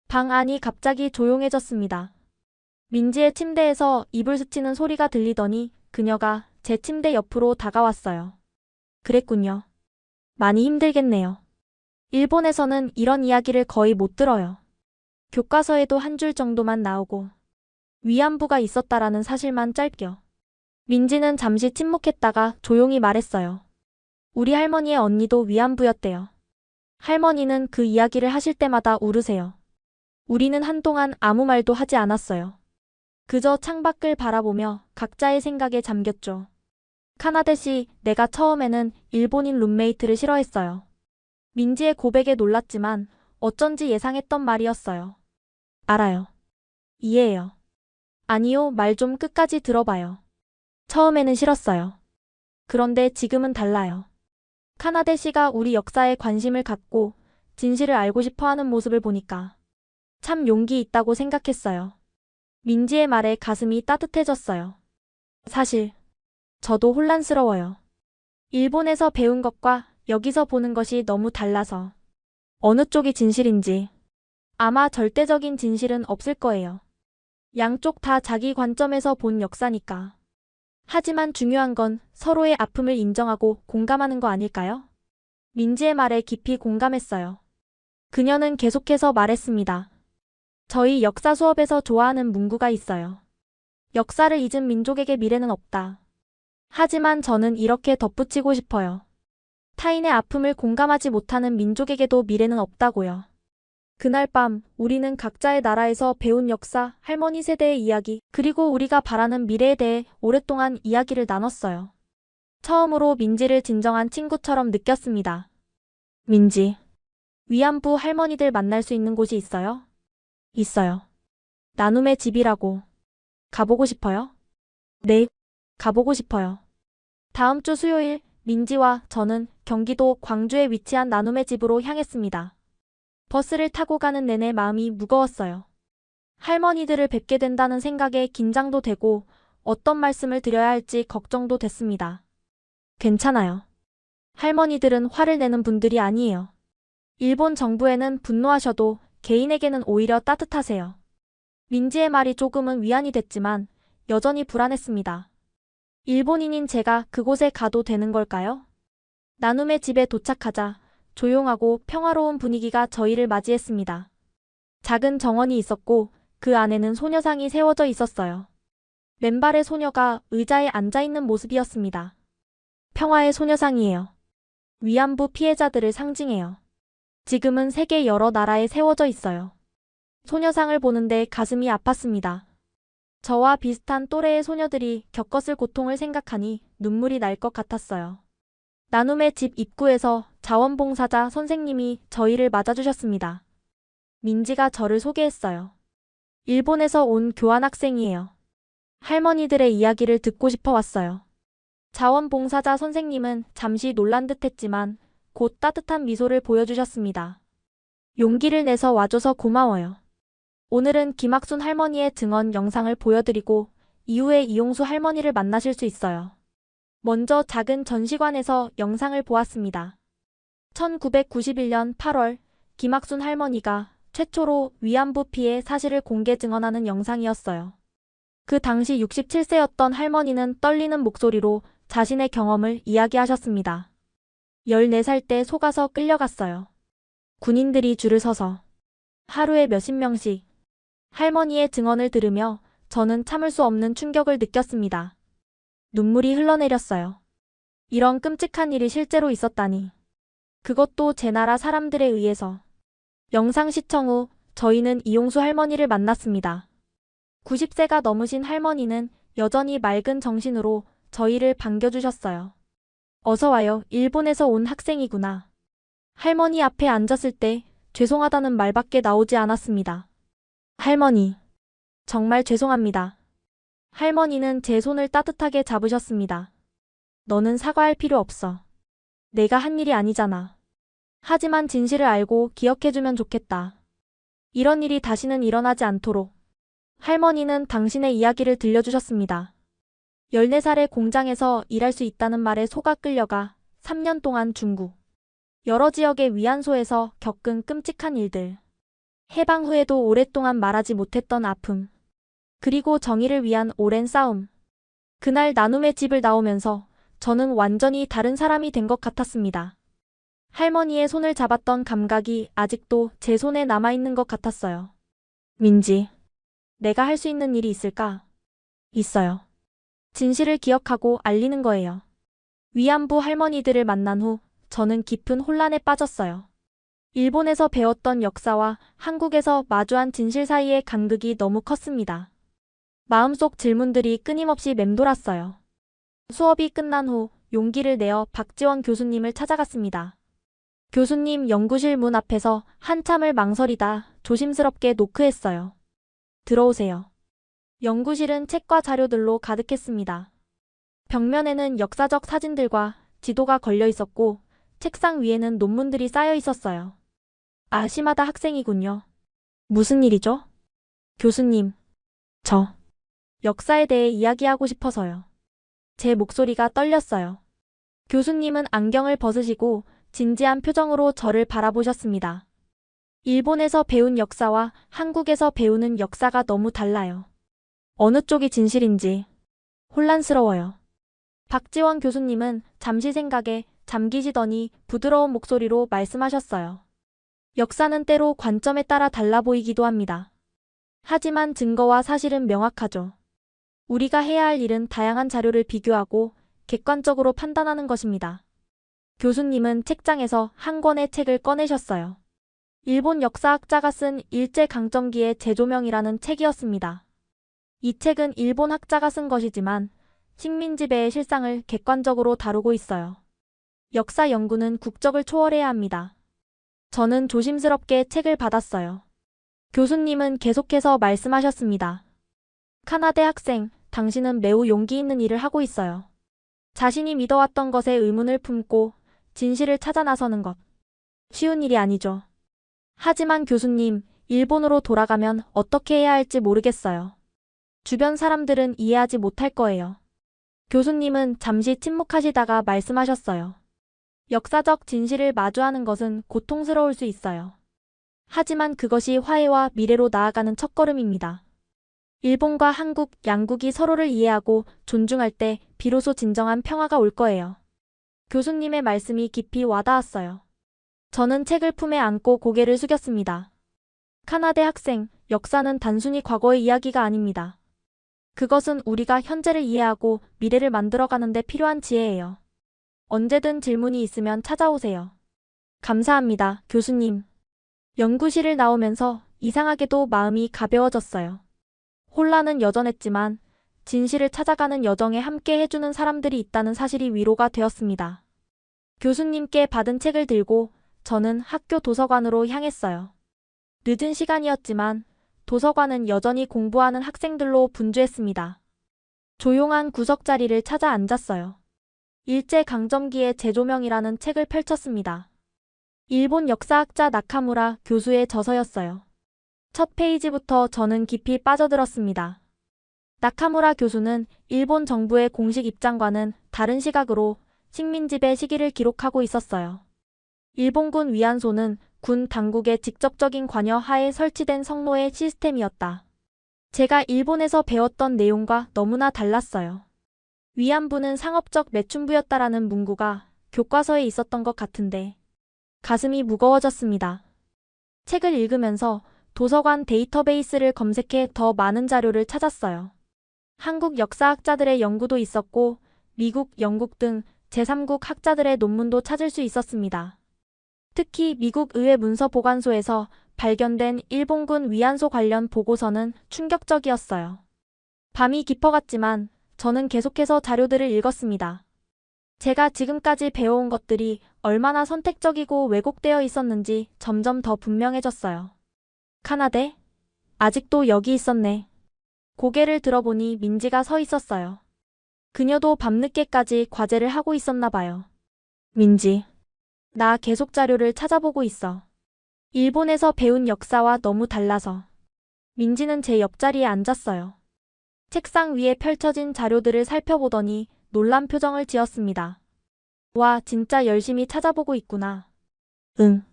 방 안이 갑자기 조용해졌습니다. 민지의 침대에서 이불 스치는 소리가 들리더니 그녀가 제 침대 옆으로 다가왔어요. 그랬군요. 많이 힘들겠네요. 일본에서는 이런 이야기를 거의 못 들어요. 교과서에도 한 줄 정도만 나오고 위안부가 있었다라는 사실만 짧게. 민지는 잠시 침묵했다가 조용히 말했어요. 우리 할머니의 언니도 위안부였대요. 할머니는 그 이야기를 하실 때마다 울으세요. 우리는 한동안 아무 말도 하지 않았어요. 그저 창밖을 바라보며 각자의 생각에 잠겼죠. 카나데 씨, 내가 처음에는 일본인 룸메이트를 싫어했어요. 민지의 고백에 놀랐지만 어쩐지 예상했던 말이었어요. 알아요. 이해해요. 아니요, 말 좀 끝까지 들어봐요. 처음에는 싫었어요. 그런데 지금은 달라요. 카나데 씨가 우리 역사에 관심을 갖고 진실을 알고 싶어 하는 모습을 보니까 참 용기 있다고 생각했어요. 민지의 말에 가슴이 따뜻해졌어요. 사실, 저도 혼란스러워요. 일본에서 배운 것과 여기서 보는 것이 너무 달라서 어느 쪽이 진실인지 아마 절대적인 진실은 없을 거예요. 양쪽 다 자기 관점에서 본 역사니까. 하지만 중요한 건 서로의 아픔을 인정하고 공감하는 거 아닐까요? 민지의 말에 깊이 공감했어요. 그녀는 계속해서 말했습니다. 저희 역사 수업에서 좋아하는 문구가 있어요. 역사를 잊은 민족에게 미래는 없다. 하지만 저는 이렇게 덧붙이고 싶어요. 타인의 아픔을 공감하지 못하는 민족에게도 미래는 없다고요. 그날 밤 우리는 각자의 나라에서 배운 역사, 할머니 세대의 이야기, 그리고 우리가 바라는 미래에 대해 오랫동안 이야기를 나눴어요. 처음으로 민지를 진정한 친구처럼 느꼈습니다. 민지, 위안부 할머니들 만날 수 있는 곳이 있어요? 있어요. 나눔의 집이라고. 가보고 싶어요? 네, 가보고 싶어요. 다음 주 수요일 민지와 저는 경기도 광주에 위치한 나눔의 집으로 향했습니다. 버스를 타고 가는 내내 마음이 무거웠어요. 할머니들을 뵙게 된다는 생각에 긴장도 되고 어떤 말씀을 드려야 할지 걱정도 됐습니다. 괜찮아요. 할머니들은 화를 내는 분들이 아니에요. 일본 정부에는 분노하셔도 개인에게는 오히려 따뜻하세요. 민지의 말이 조금은 위안이 됐지만 여전히 불안했습니다. 일본인인 제가 그곳에 가도 되는 걸까요? 나눔의 집에 도착하자 조용하고 평화로운 분위기가 저희를 맞이했습니다. 작은 정원이 있었고 그 안에는 소녀상이 세워져 있었어요. 맨발의 소녀가 의자에 앉아있는 모습이었습니다. 평화의 소녀상이에요. 위안부 피해자들을 상징해요. 지금은 세계 여러 나라에 세워져 있어요. 소녀상을 보는데 가슴이 아팠습니다. 저와 비슷한 또래의 소녀들이 겪었을 고통을 생각하니 눈물이 날 것 같았어요. 나눔의 집 입구에서 자원봉사자 선생님이 저희를 맞아주셨습니다. 민지가 저를 소개했어요. 일본에서 온 교환학생이에요. 할머니들의 이야기를 듣고 싶어 왔어요. 자원봉사자 선생님은 잠시 놀란 듯 했지만 곧 따뜻한 미소를 보여주셨습니다. 용기를 내서 와줘서 고마워요. 오늘은 김학순 할머니의 증언 영상을 보여드리고 이후에 이용수 할머니를 만나실 수 있어요. 먼저 작은 전시관에서 영상을 보았습니다. 1991년 8월 김학순 할머니가 최초로 위안부 피해 사실을 공개 증언하는 영상이었어요. 그 당시 67세였던 할머니는 떨리는 목소리로 자신의 경험을 이야기하셨습니다. 14살 때 속아서 끌려갔어요. 군인들이 줄을 서서 하루에 몇십 명씩. 할머니의 증언을 들으며 저는 참을 수 없는 충격을 느꼈습니다. 눈물이 흘러내렸어요. 이런 끔찍한 일이 실제로 있었다니. 그것도 제 나라 사람들에 의해서. 영상 시청 후 저희는 이용수 할머니를 만났습니다. 90세가 넘으신 할머니는 여전히 맑은 정신으로 저희를 반겨주셨어요. 어서 와요. 일본에서 온 학생이구나. 할머니 앞에 앉았을 때 죄송하다는 말밖에 나오지 않았습니다. 할머니, 정말 죄송합니다. 할머니는 제 손을 따뜻하게 잡으셨습니다. 너는 사과할 필요 없어. 내가 한 일이 아니잖아. 하지만 진실을 알고 기억해주면 좋겠다. 이런 일이 다시는 일어나지 않도록. 할머니는 당신의 이야기를 들려주셨습니다. 14살의 공장에서 일할 수 있다는 말에 속아 끌려가 3년 동안 중국 여러 지역의 위안소에서 겪은 끔찍한 일들. 해방 후에도 오랫동안 말하지 못했던 아픔. 그리고 정의를 위한 오랜 싸움. 그날 나눔의 집을 나오면서 저는 완전히 다른 사람이 된 것 같았습니다. 할머니의 손을 잡았던 감각이 아직도 제 손에 남아있는 것 같았어요. 민지, 내가 할 수 있는 일이 있을까? 있어요. 진실을 기억하고 알리는 거예요. 위안부 할머니들을 만난 후 저는 깊은 혼란에 빠졌어요. 일본에서 배웠던 역사와 한국에서 마주한 진실 사이의 간극이 너무 컸습니다. 마음속 질문들이 끊임없이 맴돌았어요. 수업이 끝난 후 용기를 내어 박지원 교수님을 찾아갔습니다. 교수님 연구실 문 앞에서 한참을 망설이다 조심스럽게 노크했어요. 들어오세요. 연구실은 책과 자료들로 가득했습니다. 벽면에는 역사적 사진들과 지도가 걸려 있었고 책상 위에는 논문들이 쌓여 있었어요. 아, 시마다 학생이군요. 무슨 일이죠? 교수님, 저 역사에 대해 이야기하고 싶어서요. 제 목소리가 떨렸어요. 교수님은 안경을 벗으시고 진지한 표정으로 저를 바라보셨습니다. 일본에서 배운 역사와 한국에서 배우는 역사가 너무 달라요. 어느 쪽이 진실인지 혼란스러워요. 박지원 교수님은 잠시 생각에 잠기시더니 부드러운 목소리로 말씀하셨어요. 역사는 때로 관점에 따라 달라 보이기도 합니다. 하지만 증거와 사실은 명확하죠. 우리가 해야 할 일은 다양한 자료를 비교하고 객관적으로 판단하는 것입니다. 교수님은 책장에서 한 권의 책을 꺼내셨어요. 일본 역사학자가 쓴 일제강점기의 재조명이라는 책이었습니다. 이 책은 일본 학자가 쓴 것이지만 식민지배의 실상을 객관적으로 다루고 있어요. 역사 연구는 국적을 초월해야 합니다. 저는 조심스럽게 책을 받았어요. 교수님은 계속해서 말씀하셨습니다. 카나대 학생, 당신은 매우 용기 있는 일을 하고 있어요. 자신이 믿어왔던 것에 의문을 품고 진실을 찾아 나서는 것. 쉬운 일이 아니죠. 하지만 교수님, 일본으로 돌아가면 어떻게 해야 할지 모르겠어요. 주변 사람들은 이해하지 못할 거예요. 교수님은 잠시 침묵하시다가 말씀하셨어요. 역사적 진실을 마주하는 것은 고통스러울 수 있어요. 하지만 그것이 화해와 미래로 나아가는 첫걸음입니다. 일본과 한국 양국이 서로를 이해하고 존중할 때 비로소 진정한 평화가 올 거예요. 교수님의 말씀이 깊이 와닿았어요. 저는 책을 품에 안고 고개를 숙였습니다. 카나대 학생, 역사는 단순히 과거의 이야기가 아닙니다. 그것은 우리가 현재를 이해하고 미래를 만들어가는 데 필요한 지혜예요. 언제든 질문이 있으면 찾아오세요. 감사합니다, 교수님. 연구실을 나오면서 이상하게도 마음이 가벼워졌어요. 혼란은 여전했지만 진실을 찾아가는 여정에 함께 해주는 사람들이 있다는 사실이 위로가 되었습니다. 교수님께 받은 책을 들고 저는 학교 도서관으로 향했어요. 늦은 시간이었지만 도서관은 여전히 공부하는 학생들로 분주했습니다. 조용한 구석자리를 찾아 앉았어요. 일제강점기의 재조명이라는 책을 펼쳤습니다. 일본 역사학자 나카무라 교수의 저서였어요. 첫 페이지부터 저는 깊이 빠져들었습니다. 나카무라 교수는 일본 정부의 공식 입장과는 다른 시각으로 식민지배 시기를 기록하고 있었어요. 일본군 위안소는 군 당국의 직접적인 관여 하에 설치된 성노예 시스템이었다. 제가 일본에서 배웠던 내용과 너무나 달랐어요. 위안부는 상업적 매춘부였다라는 문구가 교과서에 있었던 것 같은데 가슴이 무거워졌습니다. 책을 읽으면서 도서관 데이터베이스를 검색해 더 많은 자료를 찾았어요. 한국 역사학자들의 연구도 있었고 미국, 영국 등 제3국 학자들의 논문도 찾을 수 있었습니다. 특히 미국 의회 문서보관소에서 발견된 일본군 위안소 관련 보고서는 충격적이었어요. 밤이 깊어갔지만 저는 계속해서 자료들을 읽었습니다. 제가 지금까지 배워온 것들이 얼마나 선택적이고 왜곡되어 있었는지 점점 더 분명해졌어요. 카나데? 아직도 여기 있었네. 고개를 들어보니 민지가 서 있었어요. 그녀도 밤늦게까지 과제를 하고 있었나 봐요. 민지. 나 계속 자료를 찾아보고 있어. 일본에서 배운 역사와 너무 달라서. 민지는 제 옆자리에 앉았어요. 책상 위에 펼쳐진 자료들을 살펴보더니 놀란 표정을 지었습니다. 와, 진짜 열심히 찾아보고 있구나. 응.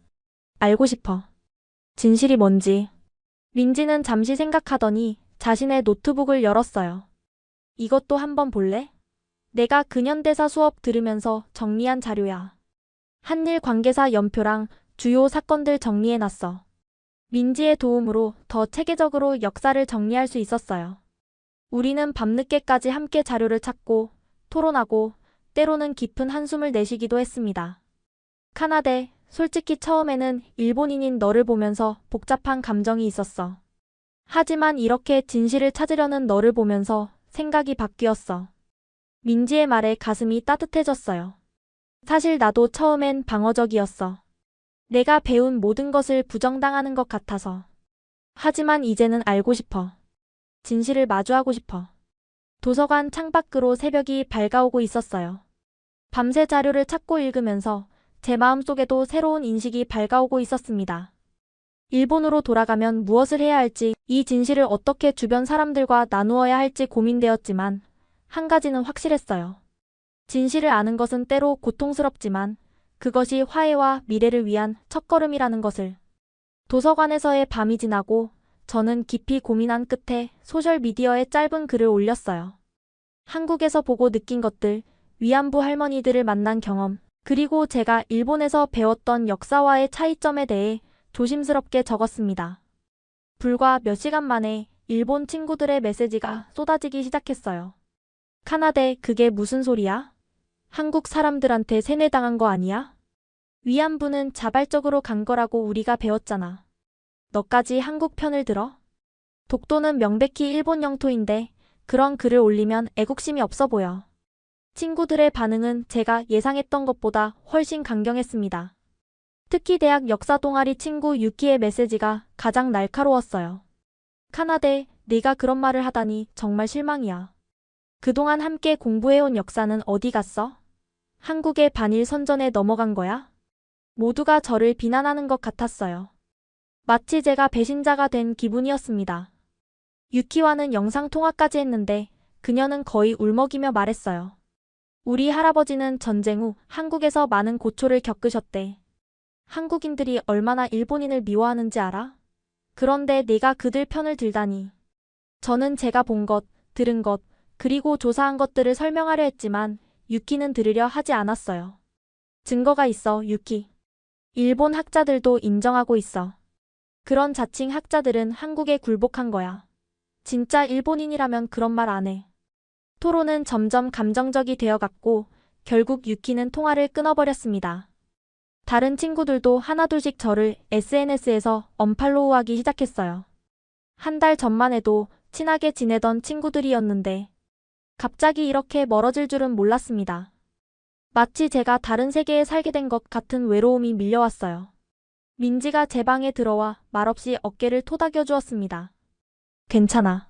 알고 싶어. 진실이 뭔지. 민지는 잠시 생각하더니 자신의 노트북을 열었어요. 이것도 한번 볼래? 내가 근현대사 수업 들으면서 정리한 자료야. 한일 관계사 연표랑 주요 사건들 정리해놨어. 민지의 도움으로 더 체계적으로 역사를 정리할 수 있었어요. 우리는 밤늦게까지 함께 자료를 찾고 토론하고 때로는 깊은 한숨을 내쉬기도 했습니다. 카나데, 솔직히 처음에는 일본인인 너를 보면서 복잡한 감정이 있었어. 하지만 이렇게 진실을 찾으려는 너를 보면서 생각이 바뀌었어. 민지의 말에 가슴이 따뜻해졌어요. 사실 나도 처음엔 방어적이었어. 내가 배운 모든 것을 부정당하는 것 같아서. 하지만 이제는 알고 싶어. 진실을 마주하고 싶어. 도서관 창밖으로 새벽이 밝아오고 있었어요. 밤새 자료를 찾고 읽으면서 제 마음속에도 새로운 인식이 밝아오고 있었습니다. 일본으로 돌아가면 무엇을 해야 할지, 이 진실을 어떻게 주변 사람들과 나누어야 할지 고민되었지만 한 가지는 확실했어요. 진실을 아는 것은 때로 고통스럽지만 그것이 화해와 미래를 위한 첫걸음이라는 것을. 도서관에서의 밤이 지나고 저는 깊이 고민한 끝에 소셜미디어에 짧은 글을 올렸어요. 한국에서 보고 느낀 것들, 위안부 할머니들을 만난 경험, 그리고 제가 일본에서 배웠던 역사와의 차이점에 대해 조심스럽게 적었습니다. 불과 몇 시간 만에 일본 친구들의 메시지가 쏟아지기 시작했어요. 카나데, 그게 무슨 소리야? 한국 사람들한테 세뇌당한 거 아니야? 위안부는 자발적으로 간 거라고 우리가 배웠잖아. 너까지 한국 편을 들어? 독도는 명백히 일본 영토인데 그런 글을 올리면 애국심이 없어 보여. 친구들의 반응은 제가 예상했던 것보다 훨씬 강경했습니다. 특히 대학 역사 동아리 친구 유키의 메시지가 가장 날카로웠어요. 카나데, 네가 그런 말을 하다니 정말 실망이야. 그동안 함께 공부해온 역사는 어디 갔어? 한국의 반일 선전에 넘어간 거야? 모두가 저를 비난하는 것 같았어요. 마치 제가 배신자가 된 기분이었습니다. 유키와는 영상통화까지 했는데 그녀는 거의 울먹이며 말했어요. 우리 할아버지는 전쟁 후 한국에서 많은 고초를 겪으셨대. 한국인들이 얼마나 일본인을 미워하는지 알아? 그런데 네가 그들 편을 들다니. 저는 제가 본 것, 들은 것, 그리고 조사한 것들을 설명하려 했지만 유키는 들으려 하지 않았어요. 증거가 있어, 유키. 일본 학자들도 인정하고 있어. 그런 자칭 학자들은 한국에 굴복한 거야. 진짜 일본인이라면 그런 말 안 해. 토론은 점점 감정적이 되어갔고 결국 유키는 통화를 끊어버렸습니다. 다른 친구들도 하나둘씩 저를 SNS에서 언팔로우하기 시작했어요. 한 달 전만 해도 친하게 지내던 친구들이었는데 갑자기 이렇게 멀어질 줄은 몰랐습니다. 마치 제가 다른 세계에 살게 된 것 같은 외로움이 밀려왔어요. 민지가 제 방에 들어와 말없이 어깨를 토닥여 주었습니다. 괜찮아.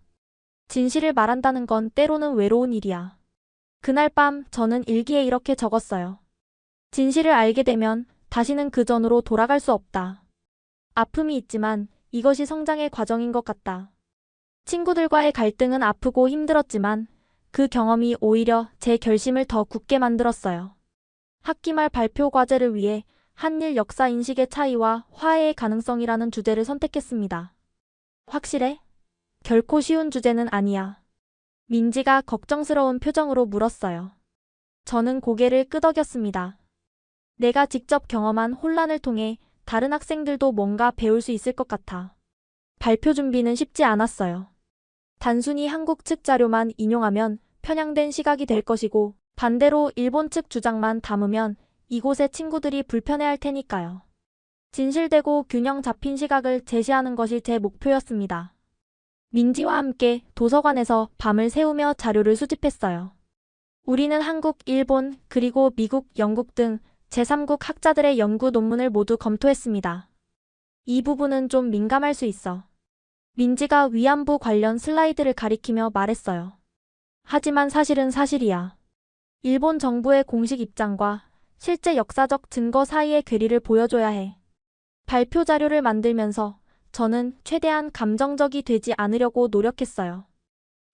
진실을 말한다는 건 때로는 외로운 일이야. 그날 밤 저는 일기에 이렇게 적었어요. 진실을 알게 되면 다시는 그 전으로 돌아갈 수 없다. 아픔이 있지만 이것이 성장의 과정인 것 같다. 친구들과의 갈등은 아프고 힘들었지만 그 경험이 오히려 제 결심을 더 굳게 만들었어요. 학기말 발표 과제를 위해 한일 역사 인식의 차이와 화해의 가능성이라는 주제를 선택했습니다. 확실해? 결코 쉬운 주제는 아니야. 민지가 걱정스러운 표정으로 물었어요. 저는 고개를 끄덕였습니다. 내가 직접 경험한 혼란을 통해 다른 학생들도 뭔가 배울 수 있을 것 같아. 발표 준비는 쉽지 않았어요. 단순히 한국 측 자료만 인용하면 편향된 시각이 될 것이고 반대로 일본 측 주장만 담으면 이곳의 친구들이 불편해할 테니까요. 진실되고 균형 잡힌 시각을 제시하는 것이 제 목표였습니다. 민지와 함께 도서관에서 밤을 새우며 자료를 수집했어요. 우리는 한국, 일본, 그리고 미국, 영국 등 제3국 학자들의 연구 논문을 모두 검토했습니다. 이 부분은 좀 민감할 수 있어. 민지가 위안부 관련 슬라이드를 가리키며 말했어요. 하지만 사실은 사실이야. 일본 정부의 공식 입장과 실제 역사적 증거 사이의 괴리를 보여줘야 해. 발표 자료를 만들면서 저는 최대한 감정적이 되지 않으려고 노력했어요.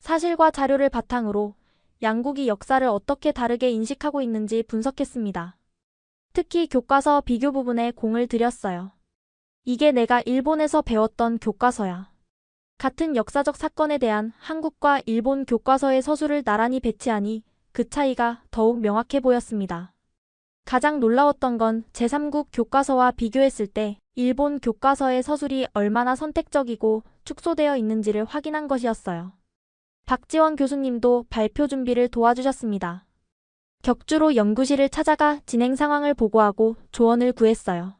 사실과 자료를 바탕으로 양국이 역사를 어떻게 다르게 인식하고 있는지 분석했습니다. 특히 교과서 비교 부분에 공을 들였어요. 이게 내가 일본에서 배웠던 교과서야. 같은 역사적 사건에 대한 한국과 일본 교과서의 서술을 나란히 배치하니 그 차이가 더욱 명확해 보였습니다. 가장 놀라웠던 건 제3국 교과서와 비교했을 때 일본 교과서의 서술이 얼마나 선택적이고 축소되어 있는지를 확인한 것이었어요. 박지원 교수님도 발표 준비를 도와주셨습니다. 격주로 연구실을 찾아가 진행 상황을 보고하고 조언을 구했어요.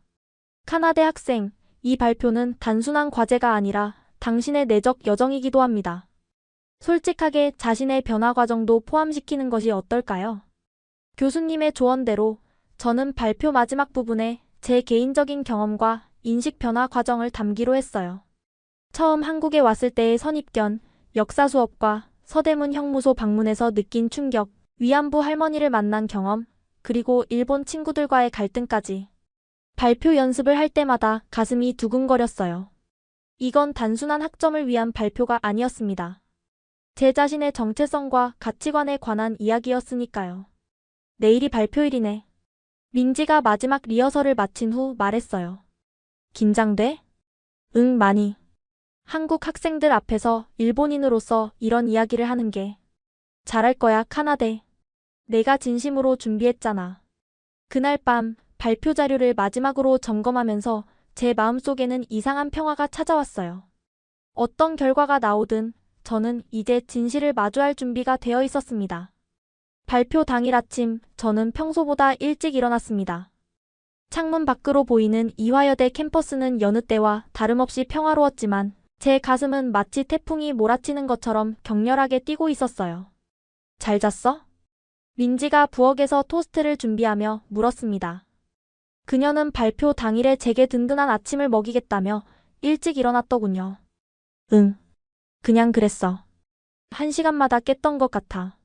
카나대 학생, 이 발표는 단순한 과제가 아니라 당신의 내적 여정이기도 합니다. 솔직하게 자신의 변화 과정도 포함시키는 것이 어떨까요? 교수님의 조언대로 저는 발표 마지막 부분에 제 개인적인 경험과 인식 변화 과정을 담기로 했어요. 처음 한국에 왔을 때의 선입견, 역사 수업과 서대문 형무소 방문에서 느낀 충격, 위안부 할머니를 만난 경험, 그리고 일본 친구들과의 갈등까지. 발표 연습을 할 때마다 가슴이 두근거렸어요. 이건 단순한 학점을 위한 발표가 아니었습니다. 제 자신의 정체성과 가치관에 관한 이야기였으니까요. 내일이 발표일이네. 민지가 마지막 리허설을 마친 후 말했어요. 긴장돼? 응, 많이. 한국 학생들 앞에서 일본인으로서 이런 이야기를 하는 게. 잘할 거야, 카나데. 내가 진심으로 준비했잖아. 그날 밤 발표 자료를 마지막으로 점검하면서 제 마음속에는 이상한 평화가 찾아왔어요. 어떤 결과가 나오든 저는 이제 진실을 마주할 준비가 되어 있었습니다. 발표 당일 아침 저는 평소보다 일찍 일어났습니다. 창문 밖으로 보이는 이화여대 캠퍼스는 여느 때와 다름없이 평화로웠지만 제 가슴은 마치 태풍이 몰아치는 것처럼 격렬하게 뛰고 있었어요. 잘 잤어? 민지가 부엌에서 토스트를 준비하며 물었습니다. 그녀는 발표 당일에 제게 든든한 아침을 먹이겠다며 일찍 일어났더군요. 응. 그냥 그랬어. 1시간마다 깼던 것 같아.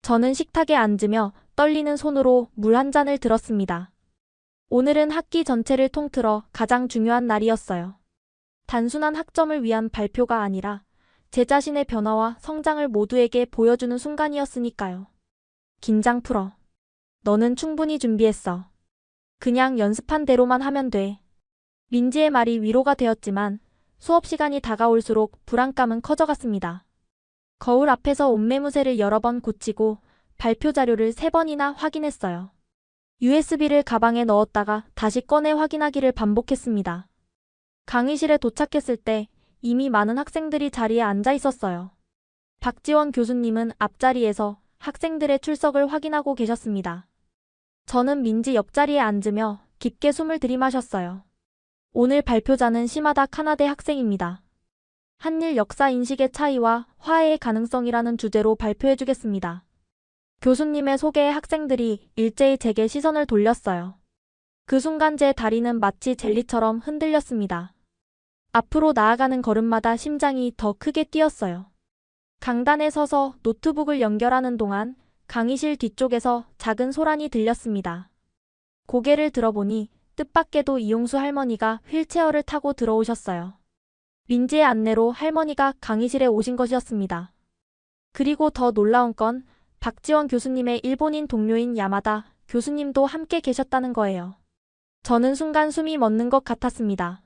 저는 식탁에 앉으며 떨리는 손으로 물 한 잔을 들었습니다. 오늘은 학기 전체를 통틀어 가장 중요한 날이었어요. 단순한 학점을 위한 발표가 아니라 제 자신의 변화와 성장을 모두에게 보여주는 순간이었으니까요. 긴장 풀어. 너는 충분히 준비했어. 그냥 연습한 대로만 하면 돼. 민지의 말이 위로가 되었지만 수업 시간이 다가올수록 불안감은 커져갔습니다. 거울 앞에서 옷매무새를 여러 번 고치고 발표 자료를 3번이나 확인했어요. USB를 가방에 넣었다가 다시 꺼내 확인하기를 반복했습니다. 강의실에 도착했을 때 이미 많은 학생들이 자리에 앉아 있었어요. 박지원 교수님은 앞자리에서 학생들의 출석을 확인하고 계셨습니다. 저는 민지 옆자리에 앉으며 깊게 숨을 들이마셨어요. 오늘 발표자는 시마다 카나대 학생입니다. 한일 역사 인식의 차이와 화해의 가능성이라는 주제로 발표해주겠습니다. 교수님의 소개에 학생들이 일제히 제게 시선을 돌렸어요. 그 순간 제 다리는 마치 젤리처럼 흔들렸습니다. 앞으로 나아가는 걸음마다 심장이 더 크게 뛰었어요. 강단에 서서 노트북을 연결하는 동안 강의실 뒤쪽에서 작은 소란이 들렸습니다. 고개를 들어보니 뜻밖에도 이용수 할머니가 휠체어를 타고 들어오셨어요. 민지의 안내로 할머니가 강의실에 오신 것이었습니다. 그리고 더 놀라운 건 박지원 교수님의 일본인 동료인 야마다 교수님도 함께 계셨다는 거예요. 저는 순간 숨이 멎는 것 같았습니다.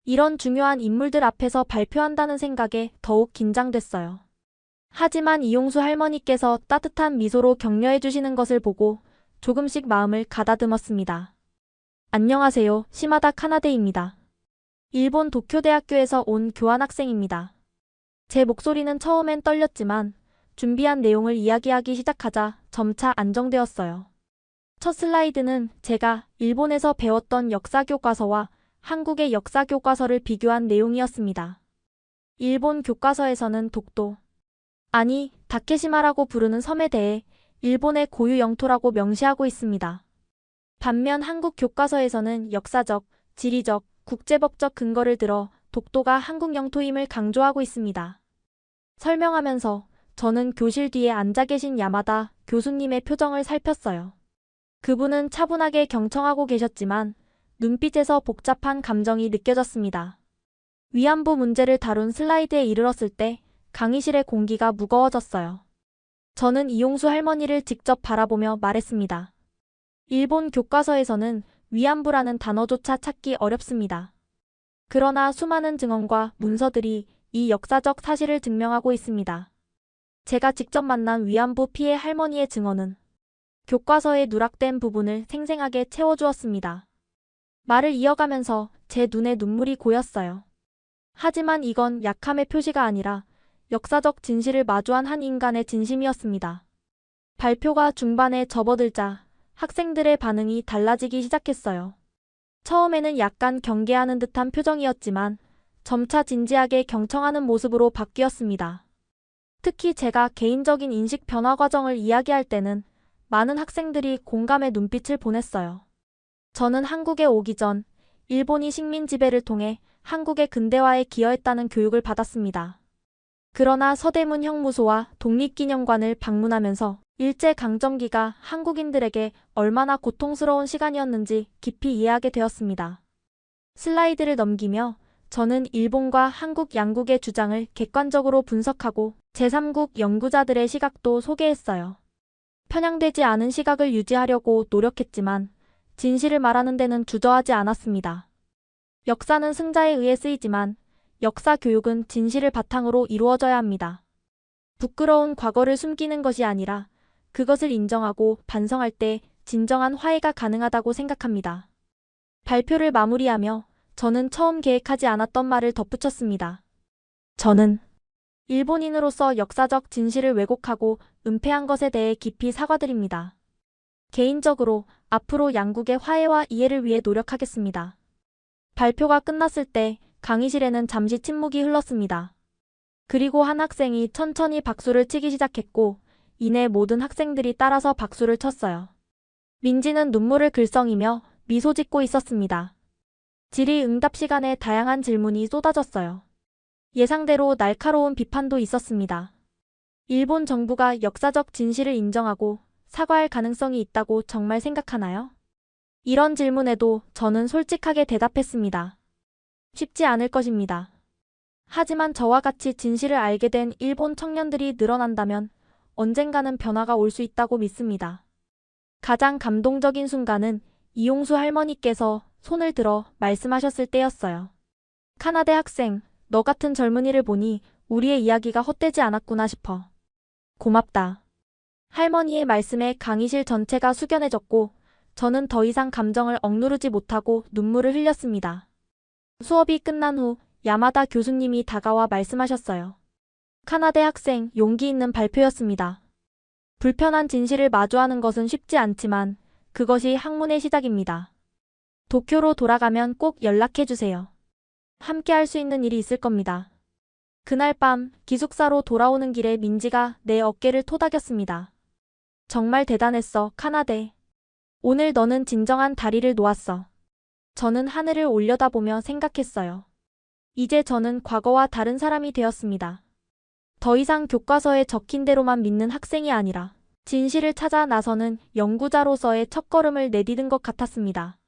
이런 중요한 인물들 앞에서 발표한다는 생각에 더욱 긴장됐어요. 하지만 이용수 할머니께서 따뜻한 미소로 격려해 주시는 것을 보고 조금씩 마음을 가다듬었습니다. 안녕하세요, 시마다 카나데입니다. 일본 도쿄대학교에서 온 교환학생입니다. 제 목소리는 처음엔 떨렸지만 준비한 내용을 이야기하기 시작하자 점차 안정되었어요. 첫 슬라이드는 제가 일본에서 배웠던 역사 교과서와 한국의 역사 교과서를 비교한 내용이었습니다. 일본 교과서에서는 독도, 아니 다케시마라고 부르는 섬에 대해 일본의 고유 영토라고 명시하고 있습니다. 반면 한국 교과서에서는 역사적, 지리적, 국제법적 근거를 들어 독도가 한국 영토임을 강조하고 있습니다. 설명하면서 저는 교실 뒤에 앉아 계신 야마다 교수님의 표정을 살폈어요. 그분은 차분하게 경청하고 계셨지만 눈빛에서 복잡한 감정이 느껴졌습니다. 위안부 문제를 다룬 슬라이드에 이르렀을 때 강의실의 공기가 무거워졌어요. 저는 이용수 할머니를 직접 바라보며 말했습니다. 일본 교과서에서는 위안부라는 단어조차 찾기 어렵습니다. 그러나 수많은 증언과 문서들이 이 역사적 사실을 증명하고 있습니다. 제가 직접 만난 위안부 피해 할머니의 증언은 교과서에 누락된 부분을 생생하게 채워주었습니다. 말을 이어가면서 제 눈에 눈물이 고였어요. 하지만 이건 약함의 표시가 아니라 역사적 진실을 마주한 한 인간의 진심이었습니다. 발표가 중반에 접어들자 학생들의 반응이 달라지기 시작했어요. 처음에는 약간 경계하는 듯한 표정이었지만 점차 진지하게 경청하는 모습으로 바뀌었습니다. 특히 제가 개인적인 인식 변화 과정을 이야기할 때는 많은 학생들이 공감의 눈빛을 보냈어요. 저는 한국에 오기 전 일본이 식민 지배를 통해 한국의 근대화에 기여했다는 교육을 받았습니다. 그러나 서대문 형무소와 독립기념관을 방문하면서 일제강점기가 한국인들에게 얼마나 고통스러운 시간이었는지 깊이 이해하게 되었습니다. 슬라이드를 넘기며 저는 일본과 한국 양국의 주장을 객관적으로 분석하고 제3국 연구자들의 시각도 소개했어요. 편향되지 않은 시각을 유지하려고 노력했지만 진실을 말하는 데는 주저하지 않았습니다. 역사는 승자에 의해 쓰이지만 역사 교육은 진실을 바탕으로 이루어져야 합니다. 부끄러운 과거를 숨기는 것이 아니라 그것을 인정하고 반성할 때 진정한 화해가 가능하다고 생각합니다. 발표를 마무리하며 저는 처음 계획하지 않았던 말을 덧붙였습니다. 저는 일본인으로서 역사적 진실을 왜곡하고 은폐한 것에 대해 깊이 사과드립니다. 개인적으로 앞으로 양국의 화해와 이해를 위해 노력하겠습니다. 발표가 끝났을 때 강의실에는 잠시 침묵이 흘렀습니다. 그리고 한 학생이 천천히 박수를 치기 시작했고 이내 모든 학생들이 따라서 박수를 쳤어요. 민지는 눈물을 글썽이며 미소 짓고 있었습니다. 질의응답 시간에 다양한 질문이 쏟아졌어요. 예상대로 날카로운 비판도 있었습니다. 일본 정부가 역사적 진실을 인정하고 사과할 가능성이 있다고 정말 생각하나요? 이런 질문에도 저는 솔직하게 대답했습니다. 쉽지 않을 것입니다. 하지만 저와 같이 진실을 알게 된 일본 청년들이 늘어난다면 언젠가는 변화가 올 수 있다고 믿습니다. 가장 감동적인 순간은 이용수 할머니께서 손을 들어 말씀하셨을 때였어요. 카나대 학생, 너 같은 젊은이를 보니 우리의 이야기가 헛되지 않았구나 싶어. 고맙다. 할머니의 말씀에 강의실 전체가 숙연해졌고 저는 더 이상 감정을 억누르지 못하고 눈물을 흘렸습니다. 수업이 끝난 후 야마다 교수님이 다가와 말씀하셨어요. 카나대 학생, 용기 있는 발표였습니다. 불편한 진실을 마주하는 것은 쉽지 않지만 그것이 학문의 시작입니다. 도쿄로 돌아가면 꼭 연락해주세요. 함께 할 수 있는 일이 있을 겁니다. 그날 밤 기숙사로 돌아오는 길에 민지가 내 어깨를 토닥였습니다. 정말 대단했어, 카나데. 오늘 너는 진정한 다리를 놓았어. 저는 하늘을 올려다보며 생각했어요. 이제 저는 과거와 다른 사람이 되었습니다. 더 이상 교과서에 적힌 대로만 믿는 학생이 아니라 진실을 찾아 나서는 연구자로서의 첫걸음을 내디딘 것 같았습니다.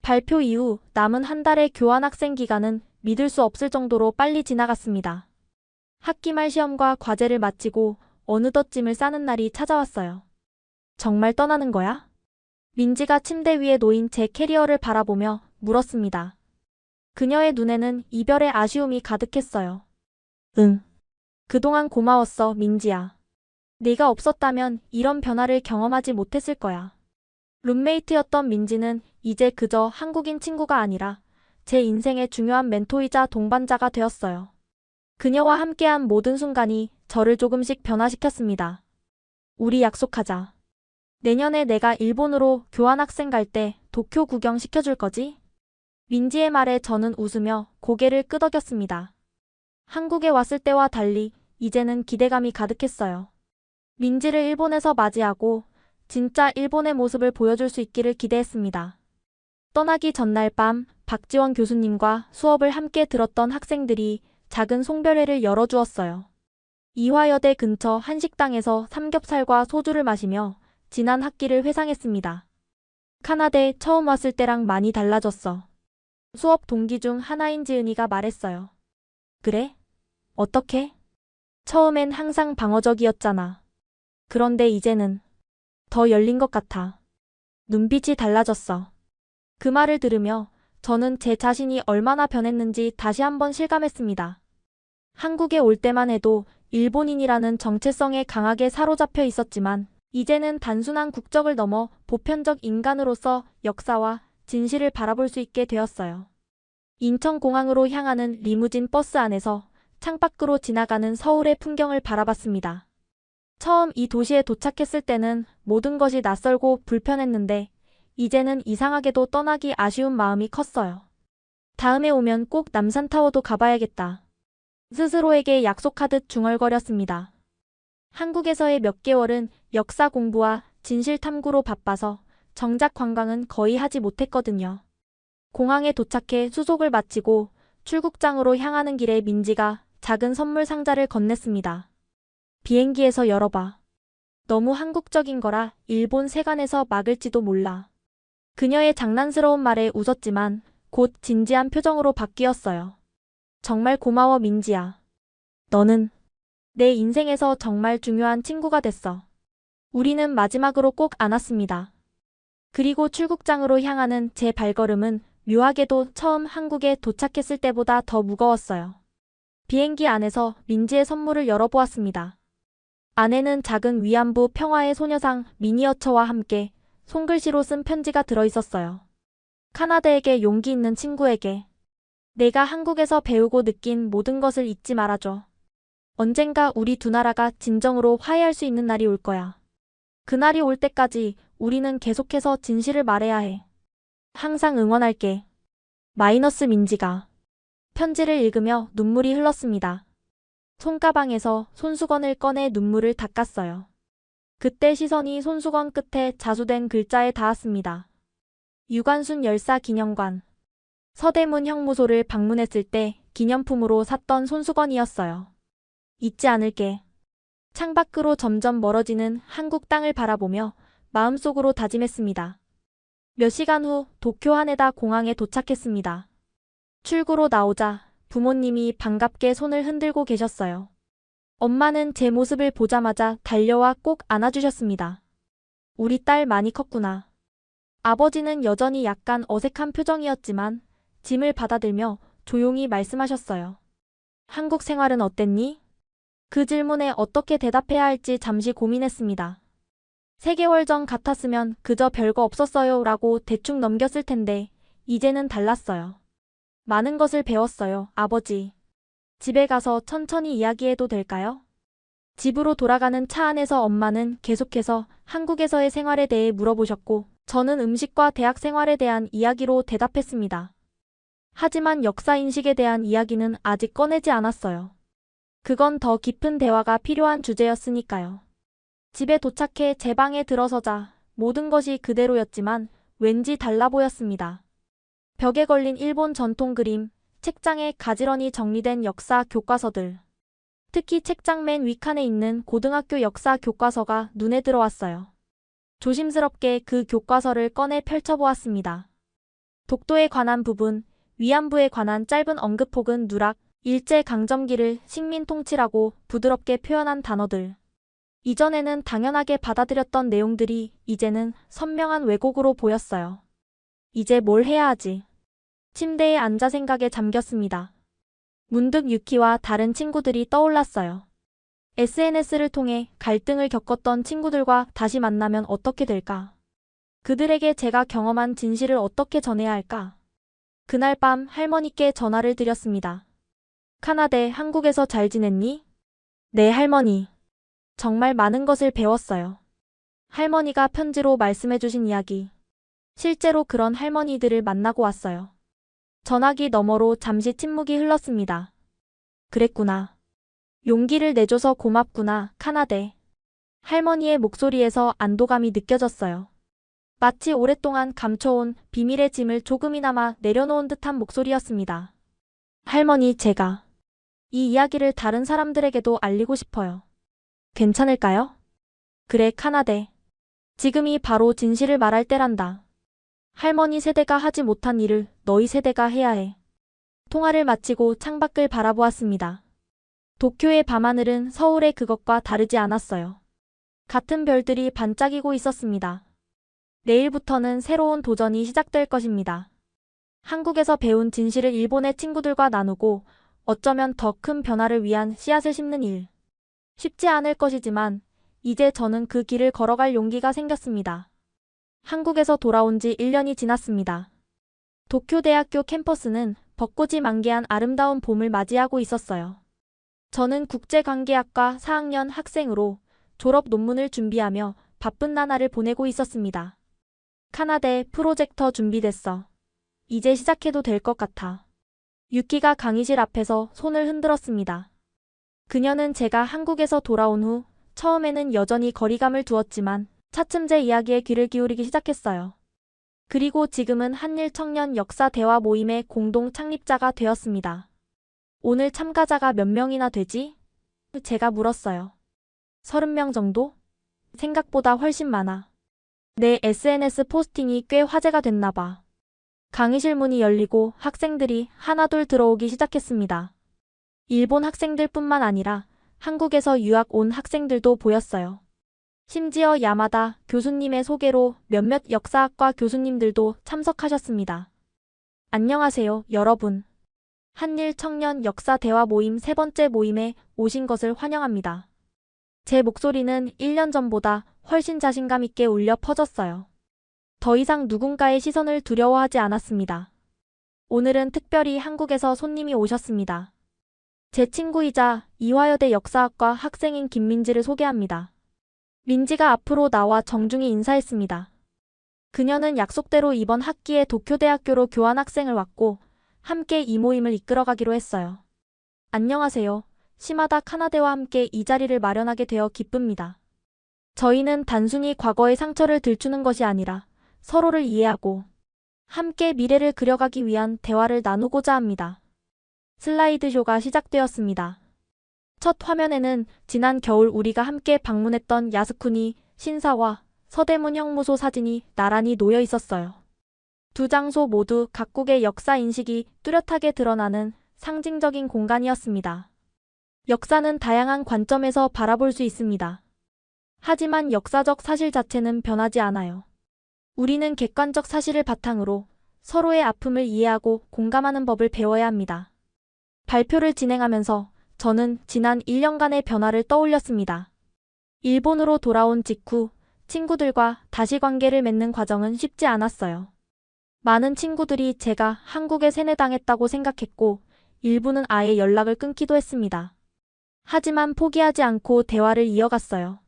발표 이후 남은 한 달의 교환학생 기간은 믿을 수 없을 정도로 빨리 지나갔습니다. 학기 말 시험과 과제를 마치고 어느덧 짐을 싸는 날이 찾아왔어요. 정말 떠나는 거야? 민지가 침대 위에 놓인 제 캐리어를 바라보며 물었습니다. 그녀의 눈에는 이별의 아쉬움이 가득했어요. 응. 그동안 고마웠어, 민지야. 네가 없었다면 이런 변화를 경험하지 못했을 거야. 룸메이트였던 민지는 이제 그저 한국인 친구가 아니라 제 인생의 중요한 멘토이자 동반자가 되었어요. 그녀와 함께한 모든 순간이 저를 조금씩 변화시켰습니다. 우리 약속하자. 내년에 내가 일본으로 교환학생 갈 때 도쿄 구경 시켜줄 거지? 민지의 말에 저는 웃으며 고개를 끄덕였습니다. 한국에 왔을 때와 달리 이제는 기대감이 가득했어요. 민지를 일본에서 맞이하고 진짜 일본의 모습을 보여줄 수 있기를 기대했습니다. 떠나기 전날 밤 박지원 교수님과 수업을 함께 들었던 학생들이 작은 송별회를 열어주었어요. 이화여대 근처 한식당에서 삼겹살과 소주를 마시며 지난 학기를 회상했습니다. 카나다에 처음 왔을 때랑 많이 달라졌어. 수업 동기 중 하나인 지은이가 말했어요. 그래? 어떻게? 처음엔 항상 방어적이었잖아. 그런데 이제는 더 열린 것 같아. 눈빛이 달라졌어. 그 말을 들으며 저는 제 자신이 얼마나 변했는지 다시 한번 실감했습니다. 한국에 올 때만 해도 일본인이라는 정체성에 강하게 사로잡혀 있었지만 이제는 단순한 국적을 넘어 보편적 인간으로서 역사와 진실을 바라볼 수 있게 되었어요. 인천공항으로 향하는 리무진 버스 안에서 창밖으로 지나가는 서울의 풍경을 바라봤습니다. 처음 이 도시에 도착했을 때는 모든 것이 낯설고 불편했는데 이제는 이상하게도 떠나기 아쉬운 마음이 컸어요. 다음에 오면 꼭 남산타워도 가봐야겠다. 스스로에게 약속하듯 중얼거렸습니다. 한국에서의 몇 개월은 역사 공부와 진실 탐구로 바빠서 정작 관광은 거의 하지 못했거든요. 공항에 도착해 수속을 마치고 출국장으로 향하는 길에 민지가 작은 선물 상자를 건넸습니다. 비행기에서 열어봐. 너무 한국적인 거라 일본 세관에서 막을지도 몰라. 그녀의 장난스러운 말에 웃었지만 곧 진지한 표정으로 바뀌었어요. 정말 고마워 민지야. 너는 내 인생에서 정말 중요한 친구가 됐어. 우리는 마지막으로 꼭 안았습니다. 그리고 출국장으로 향하는 제 발걸음은 묘하게도 처음 한국에 도착했을 때보다 더 무거웠어요. 비행기 안에서 민지의 선물을 열어보았습니다. 안에는 작은 위안부 평화의 소녀상 미니어처와 함께 손글씨로 쓴 편지가 들어있었어요. 카나다에게 용기 있는 친구에게 내가 한국에서 배우고 느낀 모든 것을 잊지 말아줘. 언젠가 우리 두 나라가 진정으로 화해할 수 있는 날이 올 거야. 그날이 올 때까지 우리는 계속해서 진실을 말해야 해. 항상 응원할게. 마이너스 민지가 편지를 읽으며 눈물이 흘렀습니다. 손가방에서 손수건을 꺼내 눈물을 닦았어요. 그때 시선이 손수건 끝에 자수된 글자에 닿았습니다. 유관순 열사 기념관. 서대문 형무소를 방문했을 때 기념품으로 샀던 손수건이었어요. 잊지 않을게. 창밖으로 점점 멀어지는 한국 땅을 바라보며 마음속으로 다짐했습니다. 몇 시간 후 도쿄 하네다 공항에 도착했습니다. 출구로 나오자 부모님이 반갑게 손을 흔들고 계셨어요. 엄마는 제 모습을 보자마자 달려와 꼭 안아주셨습니다. 우리 딸 많이 컸구나. 아버지는 여전히 약간 어색한 표정이었지만 짐을 받아들며 조용히 말씀하셨어요. 한국 생활은 어땠니? 그 질문에 어떻게 대답해야 할지 잠시 고민했습니다. 3개월 전 같았으면 그저 별거 없었어요 라고 대충 넘겼을 텐데 이제는 달랐어요. 많은 것을 배웠어요, 아버지. 집에 가서 천천히 이야기해도 될까요? 집으로 돌아가는 차 안에서 엄마는 계속해서 한국에서의 생활에 대해 물어보셨고 저는 음식과 대학 생활에 대한 이야기로 대답했습니다. 하지만 역사인식에 대한 이야기는 아직 꺼내지 않았어요. 그건 더 깊은 대화가 필요한 주제였으니까요. 집에 도착해 제 방에 들어서자 모든 것이 그대로였지만 왠지 달라 보였습니다. 벽에 걸린 일본 전통 그림, 책장에 가지런히 정리된 역사 교과서들. 특히 책장 맨 윗칸에 있는 고등학교 역사 교과서가 눈에 들어왔어요. 조심스럽게 그 교과서를 꺼내 펼쳐보았습니다. 독도에 관한 부분, 위안부에 관한 짧은 언급 혹은 누락, 일제강점기를 식민통치라고 부드럽게 표현한 단어들. 이전에는 당연하게 받아들였던 내용들이 이제는 선명한 왜곡으로 보였어요. 이제 뭘 해야 하지? 침대에 앉아 생각에 잠겼습니다. 문득 유키와 다른 친구들이 떠올랐어요. SNS를 통해 갈등을 겪었던 친구들과 다시 만나면 어떻게 될까? 그들에게 제가 경험한 진실을 어떻게 전해야 할까? 그날 밤 할머니께 전화를 드렸습니다. 카나데, 한국에서 잘 지냈니? 네, 할머니. 정말 많은 것을 배웠어요. 할머니가 편지로 말씀해주신 이야기. 실제로 그런 할머니들을 만나고 왔어요. 전화기 너머로 잠시 침묵이 흘렀습니다. 그랬구나. 용기를 내줘서 고맙구나, 카나데. 할머니의 목소리에서 안도감이 느껴졌어요. 마치 오랫동안 감춰온 비밀의 짐을 조금이나마 내려놓은 듯한 목소리였습니다. 할머니, 제가 이 이야기를 다른 사람들에게도 알리고 싶어요. 괜찮을까요? 그래, 카나데. 지금이 바로 진실을 말할 때란다. 할머니 세대가 하지 못한 일을 너희 세대가 해야 해. 통화를 마치고 창밖을 바라보았습니다. 도쿄의 밤하늘은 서울의 그것과 다르지 않았어요. 같은 별들이 반짝이고 있었습니다. 내일부터는 새로운 도전이 시작될 것입니다. 한국에서 배운 진실을 일본의 친구들과 나누고 어쩌면 더 큰 변화를 위한 씨앗을 심는 일. 쉽지 않을 것이지만 이제 저는 그 길을 걸어갈 용기가 생겼습니다. 한국에서 돌아온 지 1년이 지났습니다. 도쿄대학교 캠퍼스는 벚꽃이 만개한 아름다운 봄을 맞이하고 있었어요. 저는 국제관계학과 4학년 학생으로 졸업 논문을 준비하며 바쁜 나날을 보내고 있었습니다. 카나데, 프로젝터 준비됐어. 이제 시작해도 될 것 같아. 유키가 강의실 앞에서 손을 흔들었습니다. 그녀는 제가 한국에서 돌아온 후 처음에는 여전히 거리감을 두었지만 차츰 제 이야기에 귀를 기울이기 시작했어요. 그리고 지금은 한일 청년 역사 대화 모임의 공동 창립자가 되었습니다. 오늘 참가자가 몇 명이나 되지? 제가 물었어요. 30명 정도? 생각보다 훨씬 많아. 내 SNS 포스팅이 꽤 화제가 됐나 봐. 강의실 문이 열리고 학생들이 하나둘 들어오기 시작했습니다. 일본 학생들뿐만 아니라 한국에서 유학 온 학생들도 보였어요. 심지어 야마다 교수님의 소개로 몇몇 역사학과 교수님들도 참석하셨습니다. 안녕하세요, 여러분. 한일 청년 역사 대화 모임 3번째 모임에 오신 것을 환영합니다. 제 목소리는 1년 전보다 훨씬 자신감 있게 울려 퍼졌어요. 더 이상 누군가의 시선을 두려워하지 않았습니다. 오늘은 특별히 한국에서 손님이 오셨습니다. 제 친구이자 이화여대 역사학과 학생인 김민지를 소개합니다. 민지가 앞으로 나와 정중히 인사했습니다. 그녀는 약속대로 이번 학기에 도쿄대학교로 교환학생을 왔고 함께 이 모임을 이끌어가기로 했어요. 안녕하세요. 시마다 카나데와 함께 이 자리를 마련하게 되어 기쁩니다. 저희는 단순히 과거의 상처를 들추는 것이 아니라 서로를 이해하고 함께 미래를 그려가기 위한 대화를 나누고자 합니다. 슬라이드쇼가 시작되었습니다. 첫 화면에는 지난 겨울 우리가 함께 방문했던 야스쿠니 신사와 서대문 형무소 사진이 나란히 놓여 있었어요. 두 장소 모두 각국의 역사 인식이 뚜렷하게 드러나는 상징적인 공간이었습니다. 역사는 다양한 관점에서 바라볼 수 있습니다. 하지만 역사적 사실 자체는 변하지 않아요. 우리는 객관적 사실을 바탕으로 서로의 아픔을 이해하고 공감하는 법을 배워야 합니다. 발표를 진행하면서 저는 지난 1년간의 변화를 떠올렸습니다. 일본으로 돌아온 직후 친구들과 다시 관계를 맺는 과정은 쉽지 않았어요. 많은 친구들이 제가 한국에 세뇌당했다고 생각했고 일부는 아예 연락을 끊기도 했습니다. 하지만 포기하지 않고 대화를 이어갔어요.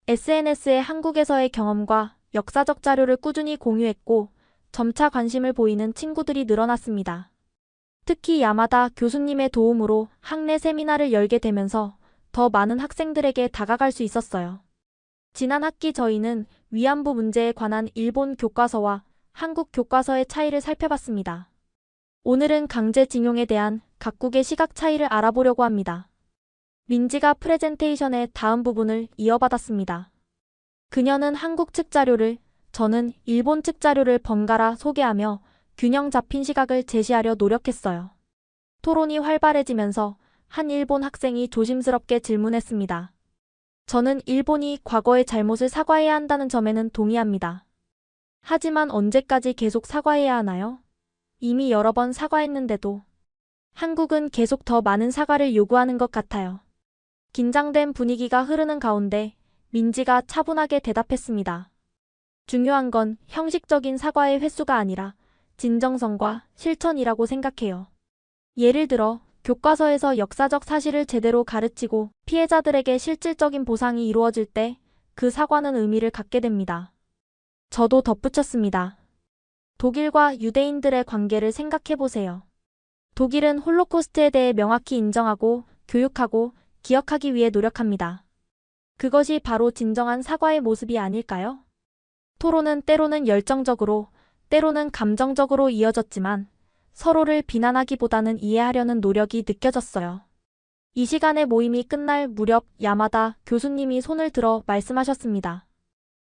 SNS에 한국에서의 경험과 역사적 자료를 꾸준히 공유했고 점차 관심을 보이는 친구들이 늘어났습니다. 특히 야마다 교수님의 도움으로 학내 세미나를 열게 되면서 더 많은 학생들에게 다가갈 수 있었어요. 지난 학기 저희는 위안부 문제에 관한 일본 교과서와 한국 교과서의 차이를 살펴봤습니다. 오늘은 강제징용에 대한 각국의 시각 차이를 알아보려고 합니다. 민지가 프레젠테이션의 다음 부분을 이어받았습니다. 그녀는 한국 측 자료를, 저는 일본 측 자료를 번갈아 소개하며 균형 잡힌 시각을 제시하려 노력했어요. 토론이 활발해지면서 한 일본 학생이 조심스럽게 질문했습니다. 저는 일본이 과거의 잘못을 사과해야 한다는 점에는 동의합니다. 하지만 언제까지 계속 사과해야 하나요? 이미 여러 번 사과했는데도. 한국은 계속 더 많은 사과를 요구하는 것 같아요. 긴장된 분위기가 흐르는 가운데 민지가 차분하게 대답했습니다. 중요한 건 형식적인 사과의 횟수가 아니라 진정성과 실천이라고 생각해요. 예를 들어, 교과서에서 역사적 사실을 제대로 가르치고 피해자들에게 실질적인 보상이 이루어질 때 그 사과는 의미를 갖게 됩니다. 저도 덧붙였습니다. 독일과 유대인들의 관계를 생각해 보세요. 독일은 홀로코스트에 대해 명확히 인정하고 교육하고 기억하기 위해 노력합니다. 그것이 바로 진정한 사과의 모습이 아닐까요? 토론은 때로는 열정적으로, 때로는 감정적으로 이어졌지만 서로를 비난하기보다는 이해하려는 노력이 느껴졌어요. 이 시간에 모임이 끝날 무렵 야마다 교수님이 손을 들어 말씀하셨습니다.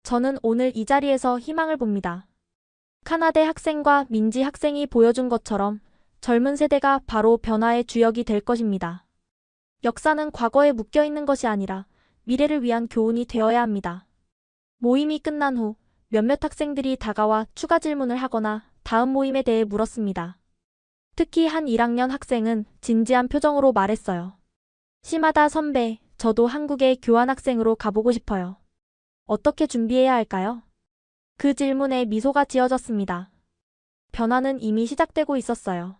저는 오늘 이 자리에서 희망을 봅니다. 카나데 학생과 민지 학생이 보여준 것처럼 젊은 세대가 바로 변화의 주역이 될 것입니다. 역사는 과거에 묶여 있는 것이 아니라 미래를 위한 교훈이 되어야 합니다. 모임이 끝난 후 몇몇 학생들이 다가와 추가 질문을 하거나 다음 모임에 대해 물었습니다. 특히 한 1학년 학생은 진지한 표정으로 말했어요. 시마다 선배, 저도 한국에 교환학생으로 가보고 싶어요. 어떻게 준비해야 할까요? 그 질문에 미소가 지어졌습니다. 변화는 이미 시작되고 있었어요.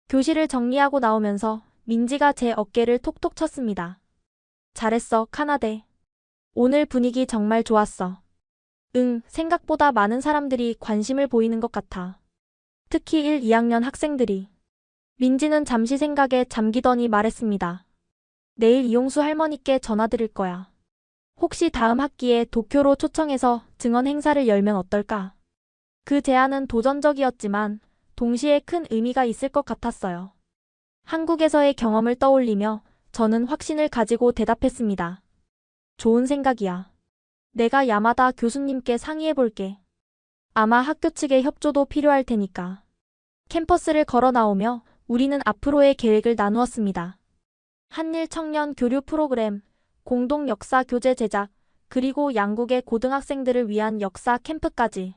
교실을 정리하고 나오면서 민지가 제 어깨를 톡톡 쳤습니다. 잘했어, 카나데. 오늘 분위기 정말 좋았어. 응, 생각보다 많은 사람들이 관심을 보이는 것 같아. 특히 1, 2학년 학생들이. 민지는 잠시 생각에 잠기더니 말했습니다. 내일 이용수 할머니께 전화드릴 거야. 혹시 다음 학기에 도쿄로 초청해서 증언 행사를 열면 어떨까? 그 제안은 도전적이었지만 동시에 큰 의미가 있을 것 같았어요. 한국에서의 경험을 떠올리며 저는 확신을 가지고 대답했습니다. 좋은 생각이야. 내가 야마다 교수님께 상의해볼게. 아마 학교 측의 협조도 필요할 테니까. 캠퍼스를 걸어 나오며 우리는 앞으로의 계획을 나누었습니다. 한일 청년 교류 프로그램, 공동 역사 교재 제작, 그리고 양국의 고등학생들을 위한 역사 캠프까지.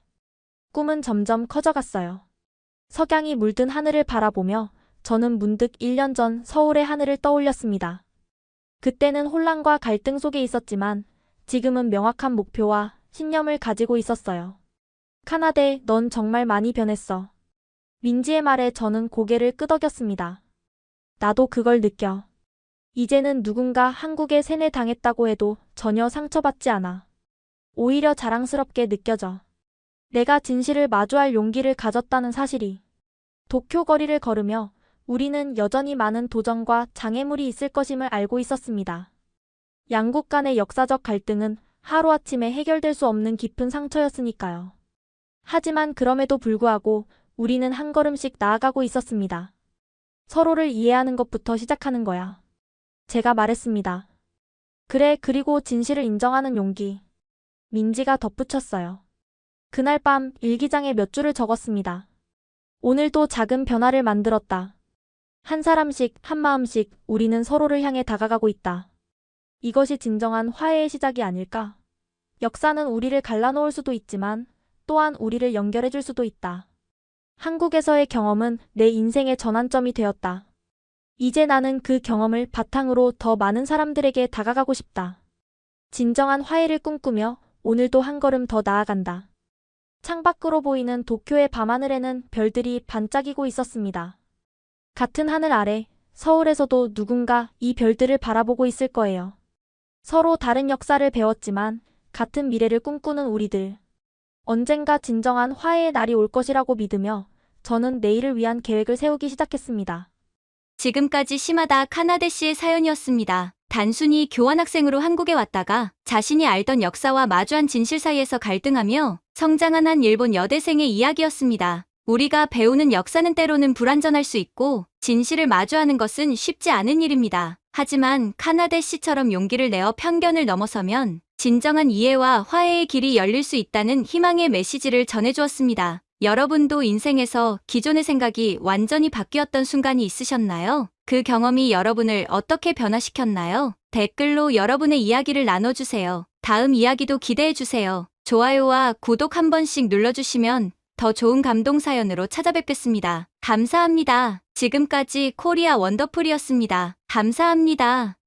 꿈은 점점 커져갔어요. 석양이 물든 하늘을 바라보며 저는 문득 1년 전 서울의 하늘을 떠올렸습니다. 그때는 혼란과 갈등 속에 있었지만 지금은 명확한 목표와 신념을 가지고 있었어요. 카나데, 넌 정말 많이 변했어. 민지의 말에 저는 고개를 끄덕였습니다. 나도 그걸 느껴. 이제는 누군가 한국에 세뇌당했다고 해도 전혀 상처받지 않아. 오히려 자랑스럽게 느껴져. 내가 진실을 마주할 용기를 가졌다는 사실이. 도쿄 거리를 걸으며 우리는 여전히 많은 도전과 장애물이 있을 것임을 알고 있었습니다. 양국 간의 역사적 갈등은 하루아침에 해결될 수 없는 깊은 상처였으니까요. 하지만 그럼에도 불구하고 우리는 한 걸음씩 나아가고 있었습니다. 서로를 이해하는 것부터 시작하는 거야. 제가 말했습니다. 그래, 그리고 진실을 인정하는 용기. 민지가 덧붙였어요. 그날 밤 일기장에 몇 줄을 적었습니다. 오늘도 작은 변화를 만들었다. 한 사람씩, 한 마음씩 우리는 서로를 향해 다가가고 있다. 이것이 진정한 화해의 시작이 아닐까? 역사는 우리를 갈라놓을 수도 있지만 또한 우리를 연결해줄 수도 있다. 한국에서의 경험은 내 인생의 전환점이 되었다. 이제 나는 그 경험을 바탕으로 더 많은 사람들에게 다가가고 싶다. 진정한 화해를 꿈꾸며 오늘도 한 걸음 더 나아간다. 창밖으로 보이는 도쿄의 밤하늘에는 별들이 반짝이고 있었습니다. 같은 하늘 아래 서울에서도 누군가 이 별들을 바라보고 있을 거예요. 서로 다른 역사를 배웠지만 같은 미래를 꿈꾸는 우리들. 언젠가 진정한 화해의 날이 올 것이라고 믿으며 저는 내일을 위한 계획을 세우기 시작했습니다. 지금까지 시마다 카나데 씨의 사연이었습니다. 단순히 교환학생으로 한국에 왔다가 자신이 알던 역사와 마주한 진실 사이에서 갈등하며 성장한 한 일본 여대생의 이야기였습니다. 우리가 배우는 역사는 때로는 불완전할 수 있고 진실을 마주하는 것은 쉽지 않은 일입니다. 하지만 카나데 씨처럼 용기를 내어 편견을 넘어서면 진정한 이해와 화해의 길이 열릴 수 있다는 희망의 메시지를 전해주었습니다. 여러분도 인생에서 기존의 생각이 완전히 바뀌었던 순간이 있으셨나요? 그 경험이 여러분을 어떻게 변화시켰나요? 댓글로 여러분의 이야기를 나눠주세요. 다음 이야기도 기대해주세요. 좋아요와 구독 한 번씩 눌러주시면 더 좋은 감동 사연으로 찾아뵙겠습니다. 감사합니다. 지금까지 코리아 원더풀이었습니다. 감사합니다.